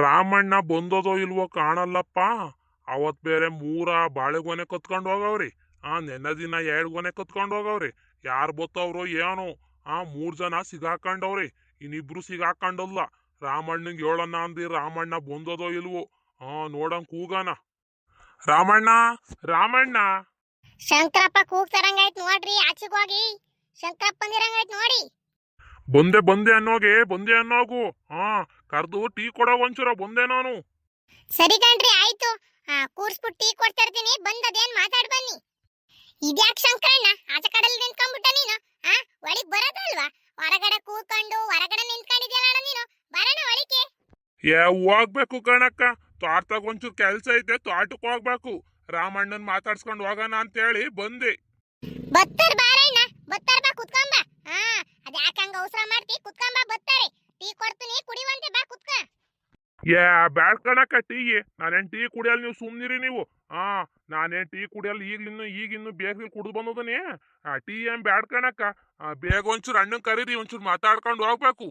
ರಾಮಣ್ಣ ಬಂದದೋ ಇಲ್ವೋ ಕಾಣಲ್ಲಪ್ಪ. ಅವತ್ ಬೇರೆ ಮೂರ ಬಾಳೆಗೊನೆ ಕತ್ಕೊಂಡು ಹೋಗವ್ರಿ. ನೆನ್ನ ದಿನ 2 ಗೊನೆ ಕತ್ಕೊಂಡು ಹೋಗವ್ರಿ. ಯಾರು ಬತ್ತವ್ರೋ ಏನೋ. 3 ಜನ ಸಿಗಾಕೊಂಡವ್ರಿ. ಇನ್ನಿಬ್ರು ಸಿಗಾಕೊಂಡಲ್ಲ. ರಾಮಣ್ಣಂಗೆ ಹೇಳಣ್ಣ ಅಂದಿ, ರಾಮಣ್ಣ ಬಂದದೋ ಇಲ್ವೋ. ನೋಡಂಗ್ ಕೂಗಣ. ರಾಮಣ್ಣ, ರಾಮಣ್ಣ. ಶಂಕರಪ್ಪ ಕೂಗ್ತಾರಂಗಾಯ್ತು ನೋಡ್ರಿ, ಆಚೆಗೆ ಹೋಗಿ. ಶಂಕರಪ್ಪ ಬಂದಿರಂಗಾಯ್ತು ನೋಡಿ. ಬಂದೆ ಬಂದೆ ಅನ್ನೋಗೆ, ಬಂದೆ ಅನ್ನೋಗು. ಕರ್ದು ಟೀ ಕೊಡೋ ಒಂಚೂರ, ಬಂದೆ ನಾನು. ಸರಿ ಕಣ್ರಿ, ಆಯ್ತು. ಕೂರ್ಸ್ಬಿಟ್ಟು ಟೀ ಕೊಡ್ತಾ ಇರ್ತೀನಿ, ಬಂದದೇನ್ ಮಾತಾಡ್ ಬನ್ನಿ. ಇದ್ಯಾಕ್ ಶಂಕರಣ್ಣ ಆಚೆ ಕಡಲ್ ನಿಂತ್ಕೊಂಡ್ಬಿಟ್ಟ ನೀನು? ಒಳಗ್ ಬರೋದಲ್ವಾ? ಹೊರಗಡೆ ಕೂತ್ಕೊಂಡು ಹೊರಗಡೆ ನಿಂತ್ಕೊಂಡಿದ್ಯಲ್ಲ ನೀನು, ಬರೋಣ ಒಳಕ್ಕೆ. ಹೋಗ್ಬೇಕು ಕಣಕ್ಕ, ತೋಟದಾಗ ಒಂಚೂರು ಕೆಲ್ಸ ಐತೆ, ತೋಟಕ್ಕೆ ಹೋಗ್ಬೇಕು. ರಾಮಣ್ಣನ್ ಮಾತಾಡ್ಸ್ಕೊಂಡು ಹೋಗೋಣ ಅಂತ ಹೇಳಿ ಬಂದೆ. ಬತ್ತರ್ ಬಾರಣ್ಣ, ಬತ್ತರ್ ಬಾ, ಕುತ್ಕೊಂಬ. ಅದ್ಯಾಕಂಗ ಅವಸರ ಮಾಡ್ತಿ? ಕುತ್ಕೊಂಬ, ಬತ್ತಾರೆ. ಟೀ ಕೊಡ್ತೀನಿ, ಕುಡಿವಂತೆ, ಬಾ ಕುತ್ಕ. ಬ್ಯಾಡ್ ಕಣಕ್ಕ ಟೀ. ನಾನೇನ್ ಟೀ ಕುಡಿಯಲ್ಲ, ನೀವು ಸುಮ್ನಿರಿ ನೀವು. ನಾನೇನ್ ಟೀ ಕುಡಿಯಲ್ಲ. ಈಗಿನ್ನು ಬೇಗ ಕುಡಿದು ಬಂದದನೇ. ಟೀ ಏನ್ ಬ್ಯಾಡ್ ಕಣಕ್ಕ. ಬೇಗ ಒಂಚೂರು ಅಣ್ಣನ್ ಕರೀರಿ, ಒಂಚೂರು ಮಾತಾಡ್ಕೊಂಡು ಹೋಗ್ಬೇಕು.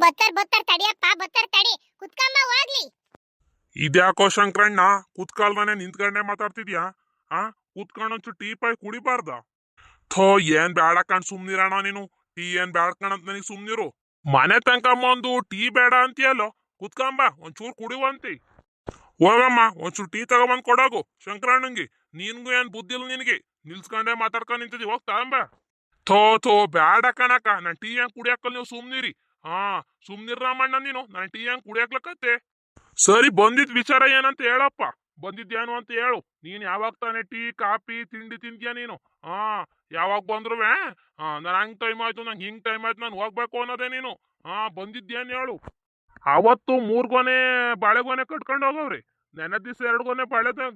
ಬತ್ತರ್ ತಡಿಯಪ್ಪ, ಬತ್ತರ್ ತಡಿ. ಕುತ್ಕೊಂಬ ಹೋಗ್ಲಿ. ಇದ್ಯಾಕೋ ಶಂಕರಣ್ಣ, ಕುತ್ಕಾಲ್ದಾನೆ ನಿಂತ್ಕೊಂಡೆ ಮಾತಾಡ್ತಿದ್ಯಾ? ಕುತ್ಕೊಂಡು ಒಂಚೂರು ಟೀ ಪಾಯ್ ಕುಡಿಬಾರ್ದ? ಏನ್ ಬ್ಯಾಡ ಕಣ್, ಸುಮ್ನಿರಣ ನೀನು. ಟೀ ಏನ್ ಬ್ಯಾಡ್ ಕಣಂತ ನನಗೆ, ಸುಮ್ನಿರು. ಮನೆ ತನಕಮ್ಮಂದು ಟೀ ಬೇಡ ಅಂತೀಯಲ್ಲೋ. ಕುತ್ಕೊಂಬ, ಒಂಚೂರು ಕುಡಿವಂತಿ. ಹೋಗಮ್ಮ, ಒಂಚೂರು ಟೀ ತಗೊಬಂದ್ ಕೊಡೋಗು ಶಂಕರಣ್ಣಂಗೆ. ನಿನ್ಗೂ ಏನ್ ಬುದ್ಧಿಲ್ಲ ನಿನಗೆ? ನಿಲ್ಸ್ಕೊಂಡೆ ಮಾತಾಡ್ಕೊಂಡ್ ನಿಂತಿದ್ದಿ, ಹೋಗ್ ತಗೊಂಬ. ಬ್ಯಾಡ ಕಣಕ್ಕ, ನಾನ್ ಟೀ ಹೆಂಗ್ ಕುಡಿಯಕ್ಕಲ್, ನೀವು ಸುಮ್ನಿರಿ. ಸುಮ್ನಿರ್ ರಾಮಣ್ಣ ನೀನು. ನಾನ್ ಟೀ ಹೆಂಗ್ ಕುಡಿಯಕ್ಲಕತ್ತೆ. ಸರಿ, ಬಂದಿದ್ ವಿಚಾರ ಏನಂತ ಹೇಳಪ್ಪ. ಬಂದಿದ್ದೇನು ಅಂತ ಹೇಳು. ನೀನ್ ಯಾವಾಗ ತಾನೆ ಟೀ ಕಾಫಿ ತಿಂಡಿ ತಿಂತೀಯ ನೀನು? ಯಾವಾಗ ಬಂದ್ರುವೆ ನನ್ ಹಂಗ್ ಟೈಮ್ ಆಯ್ತು, ನಂಗೆ ಹಿಂಗ್ ಟೈಮ್ ಆಯ್ತು, ನಾನು ಹೋಗ್ಬೇಕು ಅನ್ನೋದೇ ನೀನು. ಬಂದಿದ್ದೇನು ಹೇಳು. ಅವತ್ತು 3 ಗೊನೆ ಬಾಳೆಗೊನೆ ಕಟ್ಕೊಂಡು ಹೋಗವ್ರಿ. ನೆನೆ ದಿವ್ಸ 2 ಗೊನೆ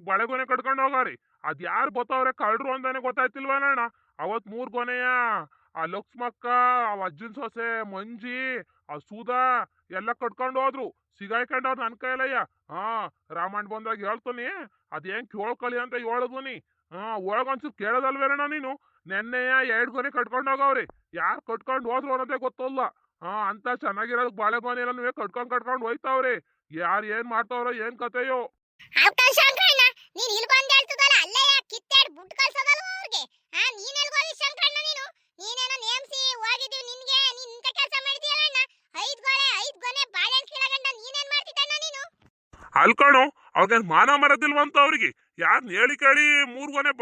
ಬಾಳೆಗೊನೆ ಕಟ್ಕೊಂಡು ಹೋಗವ್ರಿ. ಅದ್ ಯಾರು ಬತ್ತವ್ರೆ ಕಳ್ರು ಅಂತಾನೆ ಗೊತ್ತಾಯ್ತಿಲ್ವಣ್ಣ. ಅವತ್ 3 ಗೊನೆಯ ಆ ಲಕ್ಷ್ಮಕ್ಕ, ಆ ಅಜ್ಜನ್ ಸೊಸೆ ಮಂಜಿ, ಆ ಸುಧಾ ಎಲ್ಲ ಕಟ್ಕೊಂಡು ಹೋದ್ರು. ಸಿಗಾಯ್ಕೊಂಡವ್ರು ನನ್ ಕೈಲಯ್ಯ. ರಾಮಣ್ಣ ಬಂದಾಗ ಹೇಳ್ತಾನಿ, ಅದೇನ್ ಕೇಳ್ಕಳಿ ಅಂತ ಹೇಳಿದ್ವನಿ. ಒಳಗೊಂಚೂರು ಕೇಳೋದಲ್ವೇನಣ್ಣ ನೀನು? ನೆನ್ನೆಯ 2 ಗೊನೆ ಕಟ್ಕೊಂಡು ಹೋಗವ್ರಿ. ಯಾರು ಕಟ್ಕೊಂಡು ಹೋದ್ರು ಅನ್ನೋದೇ ಗೊತ್ತಲ್ಲ. ಅಂತ ಚೆನ್ನಾಗಿರೋದು ಬಾಳೆಗೊನೆ ಎಲ್ಲ ನೀವೇ ಕಟ್ಕೊಂಡು ಹೋಯ್ತಾವ್ರಿ. ಯಾರು ಏನ್ ಮಾಡ್ತಾವ್ರೋ ಏನ್ ಕತೆಯೋ. ನೀನ್ ಇಲ್ಲಿ ಬಂದ್ ಹೇಳ್ತದಲ್ಲ, ಅಲ್ಲೇ ಕಿತ್ತಾಡ್ ಬುಟ್ ಕಳ್ಸೋದಲ್ವ ಅವ್ರಿಗೆ? ನೀನ್ ಎಲ್ಲಿ ಹೋಗಿ ಶಂಕರಣ್ಣ ನೀನು? ನೀನೇನೋ ನೇಮ್ಸಿ ಹೋಗಿದ್ದೀವಿ ನಿನ್ಗೆ, ನೀನ್ ಇಂತ ಕೆಲಸ ಮಾಡಿದ್ಯಲ್ಲ ಅಣ್ಣ. 5 ಗೊನೆ ಬಾಳೆಹಣ್ಣು ಕೀಳಗಂಡ ನೀನೇನ್ ಮಾಡ್ತಿದ್ದಣ್ಣ ನೀನು? ಅಲ್ಕಣು, ಅವ್ರಿಗೇನ್ ಮಾನ ಮರದಿಲ್ವಂತ ಅವ್ರಿಗೆ. ಯಾರು ಹೇಳಿ ಕೇಳಿ 3 ಗೊನೆ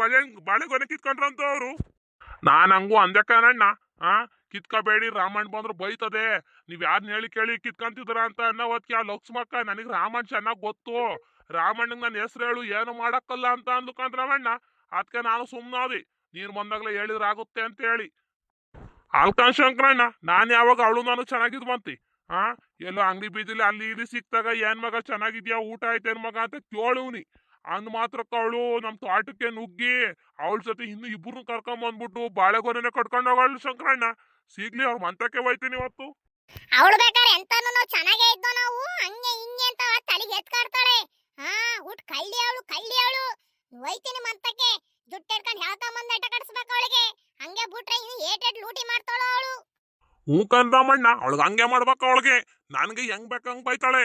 ಬಾಳೆಗೊನೆ ಕಿತ್ಕೊಂಡ್ರಂತ ಅವ್ರು. ನಾನ್ ಹಂಗು ಅಂದೆ ಕಣಣ್ಣ. ಕಿತ್ಕೋಬೇಡಿ, ರಾಮಣ್ಣ ಬಂದ್ರು ಬೈತದೆ. ನೀವ್ ಯಾರನ್ನ ಹೇಳಿ ಕೇಳಿ ಕಿತ್ಕೊಂತಿದ್ರ ಅಂತ ಅನ್ನೋವತ್ಗೆ ಆ ಲಕ್ಷ್ಮಕ್ಕ, ನನಗ್ ರಾಮಣ್ಣ ಚೆನ್ನಾಗ್ ಗೊತ್ತು. ರಾಮಣ್ಣಂಗ್ ನನ್ನ ಹೆಸರು ಹೇಳು, ಏನು ಮಾಡಕ್ಕಲ್ಲ ಅಂತ ಅಂದ್ಕೊಂಡ್ರವಣ್ಣ. ಅದಕ್ಕೆ ನಾನು ಸುಮ್ನಾದಿ. ನೀನ್ ಬಂದಾಗ್ಲೇ ಹೇಳಿದ್ರ ಆಗುತ್ತೆ ಅಂತ ಹೇಳಿ. ಅಲ್ಕಾನ್ ಶಂಕರಣ್ಣ, ನಾನ್ ಯಾವಾಗ ಅವಳು ನಾನು ಚೆನ್ನಾಗಿದ್ ಬಂತಿ? ಎಲ್ಲೋ ಅಂಗಡಿ ಬೀದಿಲಿ ಅಲ್ಲಿ ಇಲ್ಲಿ ಸಿಕ್ತಾಗ, ಏನ್ ಮಗ ಚೆನ್ನಾಗಿದ್ಯಾ, ಊಟ ಆಯ್ತೇನ್ ಮಗ ಅಂತ ಕೇಳುವ್ನಿ. ಅಂದ್ ಮಾತ್ರಕ್ಕ ಅವಳು ನಮ್ ತೋಟಕ್ಕೆ ನುಗ್ಗಿ ಅವಳ ಜೊತೆ ಇನ್ನು ಇಬ್ರು ಕರ್ಕೊಂಡ್ ಬಂದ್ಬಿಟ್ಟು ಬಾಳೆಗೊನೆನೆ ಕಟ್ಕೊಂಡು ಹೋಗಳು ಶಂಕರಣ್ಣ. ಸಿಗ್ಲಿ, ಅವ್ರ ಮಂತಕ್ಕೆ ಹೋಯ್ತೀನಿ ಇವತ್ತು. ಅವಳು ಬೇಕಾದ್ರೆ ಎಂತಾನು ಚೆನ್ನಾಗೇ ಇದ್ದೋ ನಾವು, ಹಂಗೆ ಹಿಂಗೆ ಅಂತ ತಲೆಗೆ ಎತ್ಕಾಡ್ತಾಳೆ. ಹುಟ್ ಕಳ್ಳಿ ಅವಳು ಹೋಯ್ತೀನಿ ಮಂತಕ್ಕೆ. ಜುಟ್ಟು ಹಿಡ್ಕೊಂಡು ಹೇಳ್ತಾ ಬಂದ್ ಎಟ ಕಟ್ಸ್ಬೇಕು ಅವಳಿಗೆ. ಹಂಗೆ ಬಿಟ್ರೆ ಇನ್ನು ಏಟೆಡ್ ಲೂಟಿ ಮಾಡ್ತಾಳು ಅವಳು. ರಾಮಣ್ಣ, ಅವಳಿಗೆ ಹಂಗೆ ಮಾಡ್ಬೇಕು. ಅವಳಿಗೆ ನನ್ಗೆ ಹೆಂಗ್ ಬೇಕಂಗ್ ಬೈತಾಳೆ.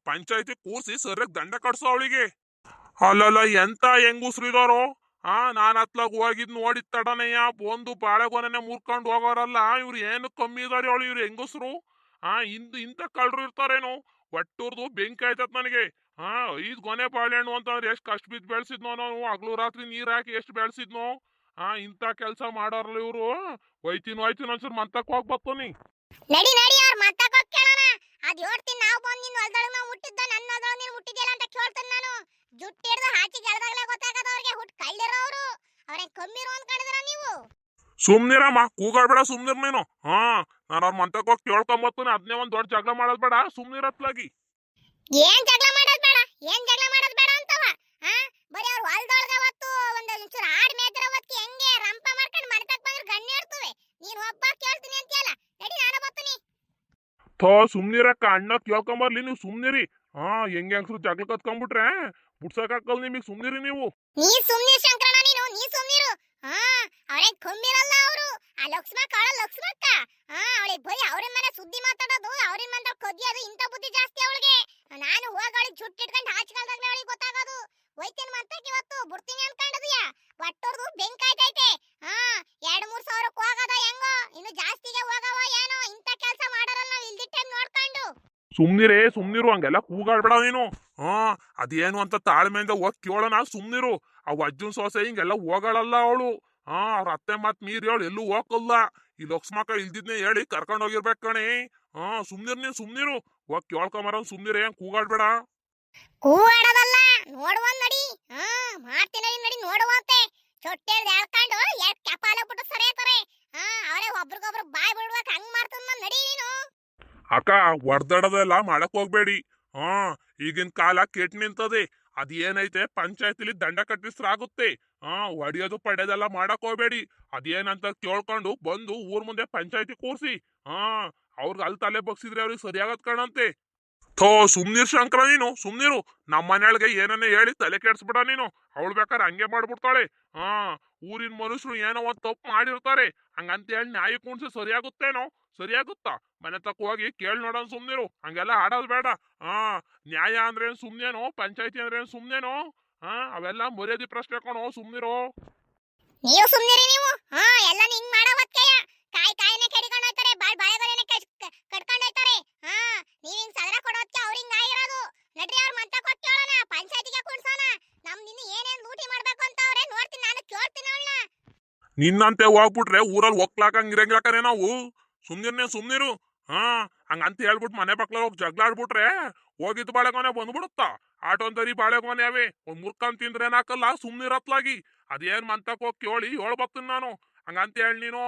ಪಂಚಾಯತಿ ಕೂರ್ಸಿ ಸರಿಯಾಗಿ ದಂಡ ಕಟ್ಸೋ ಅವಳಿಗೆ. ಅಲ್ಲಲ್ಲ, ಎಂತ ಹೆಂಗುಸ್ರಿದಾರೋ. ನಾನ್ ಹತ್ಲಾಗ ಹೋಗಿದ್ ನೋಡಿದ್ ತಡನೆಯ ಒಂದು ಬಾಳೆಗೊನೆ ಮುರ್ಕೊಂಡು ಹೋಗೋರಲ್ಲ. ಇವ್ರು ಏನು ಕಮ್ಮಿ ಇದಾರೆ ಅವಳು, ಇವ್ರು ಹೆಂಗಸ್ರು. ಇಂತ ಕಳ್ರು ಇರ್ತಾರೇನು? ಒಟ್ಟೂರ್ದು ಬೆಂಕಿ ಆಯ್ತತ್ ನನಗೆ. 5 ಗೊನೆ ಬಾಳೆಹಣ್ಣು ಅಂತಂದ್ರೆ ಎಷ್ಟ್ ಕಷ್ಟ ಬಿದ್ದು ಬೆಳ್ಸಿದ್ನೋ ನಾವು. ಹಗ್ಲು ರಾತ್ರಿ ನೀರ್ ಹಾಕಿ ಎಷ್ಟು ಬೆಳ್ಸಿದ್ನೋ. ಇಂತ ಕೆಲ್ಸ ಮಾಡೋರ್ಲ ಇವ್ರು. ಹೋಯ್ತೀನಿ ಒಂದ್ಸಲ ಮಂತಕ್ ಹೋಗ್ ಬತ್ತೀನಿ. ನಡಿ ಅವ್ರ ಮಂತಕ್ ಹೋಗ್ ಕೇಳೋಣ. ಅದ್ ಹೇಳ್ತೀನಿ, ನಾವು ಬಂದ್ ನಿನ್ ಹೊಲ್ದೊಳಗ್ ನಾವು ಮುಟ್ಟಿದ್ದ, ನನ್ನ ಹೊಲ್ದೊಳಗ್ ನೀನ್ ಮುಟ್ಟಿದ್ಯಲ್ಲ ಅಂತ ಕೇಳ್ತೀನಿ ನಾನು. ಜುಟ್ಟು ಹಿಡ್ದು ಹಾಚಿಗೆ ಎಳ್ದಾಗ್ಲೇ ಗೊತ್ತಾಗದ ಅವ್ರಿಗೆ. ಹುಟ್ ಕಳ್ಳಿರೋ ಅವ್ರು. ಅವ್ರೇನ್ ಕಮ್ಮಿರೋ ಅನ್ಕೊಂಡಿದ್ರ ನೀವು? ಸುಮ್ನಿರಮ್ಮ, ಕೂಗಾಡ್ಬೇಡ, ಸುಮ್ನಿರ್ ನೀನು. ನಾನು ಅವ್ರ ಮಂತಕ್ ಹೋಗಿ ಕೇಳ್ಕೊಂಬತ್ತೀನಿ. ಅದನ್ನೇ ಒಂದ್ ದೊಡ್ಡ ಜಗಳ ಮಾಡೋದ್ ಬೇಡ, ಸುಮ್ನಿರತ್ಲಾಗಿ. ಏನ್ ಜಗಳ ಮಾಡೋದ್ ಬೇಡ ಅಂತವ? ಬರೀ ಅವ್ರ ಹೊಲ್ದೊಳಗ ಅವತ್ತು ಒಂಚೂರು ಆಡ್ ಮೇಯ್ತಿರೋ ಹೊತ್ತಿಗೆ ಹೆಂಗೆ ರಂಪ ಮಾಡ್ಕೊಂಡು ಮನೆತಕ್ ಬಂದ್ರೆ ಗಣ್ಣೆ ಇರ್ತವೆ. ನೀನ್ ಒಬ್ಬ ಕೇಳ್ತೀನಿ ಅಂತೀಯಲ್ಲ, ನಡಿ ನಾನು ಬರ್ತೀನಿ. ಸುಮ್ನಿರಕ್ಕ, ಅಣ್ಣ ಕೇಳ್ಕೊಂಬರ್ಲಿ, ನೀವು ಸುಮ್ನಿರಿ. ಹೆಂಗೆ ಹೆಂಗ್ಸ್ರು ಜಗಳ ಕತ್ಕೊಂಡ್ಬಿಟ್ರೆ ಬಿಡ್ಸಕ್ಕಾಗಲ್ಲ ನಿಮಗೆ. ಸುಮ್ನಿರಿ ನೀವು. ನೀ ಸುಮ್ನಿರು ಶಂಕರಣ್ಣ, ನೀ ಸುಮ್ನಿರು. ಅವ್ರೇನ್ ಕಮ್ಮಿರಲ್ಲ ಅವರು. ಆ ಲಕ್ಷ್ಮಕ್ಕ ಅವಳಿಗೆ ಬರೀ ಅವ್ರ ಮನೆ ಸುದ್ದಿ ಮಾತಾಡೋದು, ಅವ್ರಿನ ಮಂದ ಕದಿಯೋದು, ಇಂತ ಬುದ್ಧಿ ಜಾಸ್ತಿ ಅವಳಿಗೆ. ಸುಮ್ನಿರೇ ಸುಮ್ನಿರು ಹಂಗೆಲ್ಲ ಕೂಗಾಡ್ಬೇಡ ನೀನು. ಹಾ, ಅದೇನು ಅಂತ ತಾಳ್ಮೆಯಿಂದ ಹೋಗ್ ಕೇಳೋಣ, ಸುಮ್ನಿರು. ಅವ್ ಅಜ್ಜನ್ ಸೊಸೆ ಹಿಂಗೆಲ್ಲ ಹೋಗಳಲ್ಲ ಅವಳು. ಅವ್ರ ಅತ್ತೆ ಮಾತ್ ಮೀರಿ ಅವಳು ಎಲ್ಲೂ ಹೋಗಲ್ಲ. ಈ ಲಕ್ಷ್ಮಕ್ಕ ಇಲ್ದಿದ್ನೆ ಹೇಳಿ ಕರ್ಕೊಂಡ್ ಹೋಗಿರ್ಬೇಕ್ ಕಣೆ. ಸುಮ್ನಿರ್ ನೀನ್ ಸುಮ್ನಿರು. ಹೋಗ್ ಕೇಳ್ಕೊಂಬರ, ಸುಮ್ನಿರೇ, ಹಂಗ್ ಕೂಗಾಡ್ಬೇಡ. ಕೂಗಾಡೋದಲ್ಲ, ನೋಡುವಂದ್ ನಡಿ. ಮಾಡ್ತೀನಿ ನಡಿ, ನೋಡುವಂತೆ. ಚೊಟ್ಟೆಳ್ದು ಎಳ್ಕೊಂಡು ಎಷ್ಟ್ ಕಪಾಲ ಬಿಟ್ಟು ಸರಿಯತಾರೆ. ಅವರೇ ಒಬ್ರಿಗೊಬ್ರು ಬಾಯ್ ಬಿಡ್ಬೇಕು, ಹಂಗ್ ಮಾಡ್ತಾನ ನಡಿ ನೀನು. ಅಕ್ಕ, ಹೊಡ್ದಾಡೋದೆಲ್ಲ ಮಾಡಕ್ ಹೋಗ್ಬೇಡಿ. ಹಾ, ಈಗಿನ ಕಾಲ ಕೆಟ್ ನಿಂತದೆ. ಅದೇನೈತೆ ಪಂಚಾಯತಿಲಿ ದಂಡ ಕಟ್ಟಿಸ್ರಾಗುತ್ತೆ. ಹೊಡಿಯೋದು ಪಡೆಯೋದೆಲ್ಲ ಮಾಡಕ್ ಹೋಗ್ಬೇಡಿ. ಅದೇನಂತ ಕೇಳ್ಕೊಂಡು ಬಂದು ಊರ್ ಮುಂದೆ ಪಂಚಾಯತಿ ಕೂರ್ಸಿ. ಹಾ, ಅವ್ರಿಗೆ ಅಲ್ಲಿ ತಲೆ ಬಗ್ಸಿದ್ರೆ ಅವ್ರಿಗೆ ಸರಿಯಾಗತ್ ಕಣಂತೆ. ಥೋ, ಸುಮ್ನಿರ್ ಶಂಕರ ನೀನು, ಸುಮ್ನಿರು. ನಮ್ಮ ಮನೆಯೊಳಗೆ ಏನನ್ನ ಹೇಳಿ ತಲೆ ಕೆಡ್ಸ್ಬಿಡ ನೀನು. ಅವಳು ಬೇಕಾದ್ರೆ ಹಂಗೆ ಮಾಡ್ಬಿಡ್ತಾಳೆ. ಹಾ, ಊರಿನ ಮನುಷ್ಯರು ಏನೋ ಒಂದ್ ತಪ್ಪು ಮಾಡಿರ್ತಾರೆ, ಹಂಗಂತ ಹೇಳಿ ನ್ಯಾಯ ಕುಣ್ಸಿ ಸರಿಯಾಗುತ್ತೇನೋ? ಸರಿಯಾಗುತ್ತಾ? ಮನೆ ತಕ್ಕ ಹೋಗಿ ಕೇಳಿ ನೋಡೋಣ, ಸುಮ್ನಿರು. ಹಂಗೆಲ್ಲ ಆಡೋದ್ ಬೇಡ. ಹಾ, ನ್ಯಾಯ ಅಂದ್ರೆ ಸುಮ್ನೇನೋ, ಪಂಚಾಯತಿ ಅಂದ್ರೆ ಸುಮ್ನೇನೋ? ಅವೆಲ್ಲ ಮರ್ಯಾದೆ ಪ್ರಶ್ನೆ ಕಣೋ, ಸುಮ್ನಿರೋ. ನೀವು ಸುಮ್ನಿರಿ ನೀವು. ಎಲ್ಲ ಹಿಂಗ್ ಮಾಡವತ್ಕೆಯ ಕಾಯಿನೇ ಕೆಡಿಕೊಂಡು ಹೋಯ್ತಾರೆ, ಬಾಳೆಗೊನೆನೆ ಕಟ್ಕೊಂಡು ಹೋಯ್ತಾರೆ. ನೀವ್ ಹಿಂಗ್ ಸದರ ಕೊಡೋದ್ಕೆ ಅವ್ರ ಹಿಂಗ್ ಆಗಿರೋದು. ನಡ್ರಿ ಅವ್ರ ಮಂತಕ್ಕೆ ಹೋಗಿ ಕೇಳೋಣ, ಪಂಚಾಯತಿಗೆ ಕೂಡ್ಸೋಣ. ನಮ್ದಿನ್ನು ಏನೇನ್ ಲೂಟಿ ಮಾಡ್ಬೇಕು ಅಂತ ಅವ್ರೆ ನೋಡ್ತೀನಿ, ನಾನು ಕೇಳ್ತೀನಿ ಅವಳನ್ನ. ನಿನ್ನಂತೆ ಹೋಗ್ಬಿಟ್ರೆ ಊರಲ್ಲಿ ಒಕ್ಲಾಕಂಗಿರಂಗಿಲ್ಲಕರೆ ನಾವು. ಸುಮ್ನಿರ್ನೇ ಸುಮ್ನಿರು. ಹಂಗಂತ ಹೇಳ್ಬಿಟ್ಟು ಮನೆ ಪಕ್ಕದಲ್ಲಿ ಹೋಗಿ ಜಗ್ಲಾಡ್ಬಿಟ್ರೆ ಹೋಗಿದ್ ಬಾಳೆಗೊನೆ ಬಂದ್ಬಿಡುತ್ತ. ಆಟೋಂತರಿ ಬಾಳೆಗೊನೆ ಅವೇ ಒಂದ್ ಮುರ್ಕಂಡ್ ತಿಂದ್ರೆ ಏನಾಕಲ್ಲ, ಸುಮ್ನಿರತ್ಲಾಗಿ. ಅದೇನ್ ಮಂತಕ್ ಹೋಗಿ ಕೇಳಿ ಹೇಳ್ಬರ್ತೀನಿ ನಾನು. ಹಂಗಂತ ಹೇಳಿ ನೀನು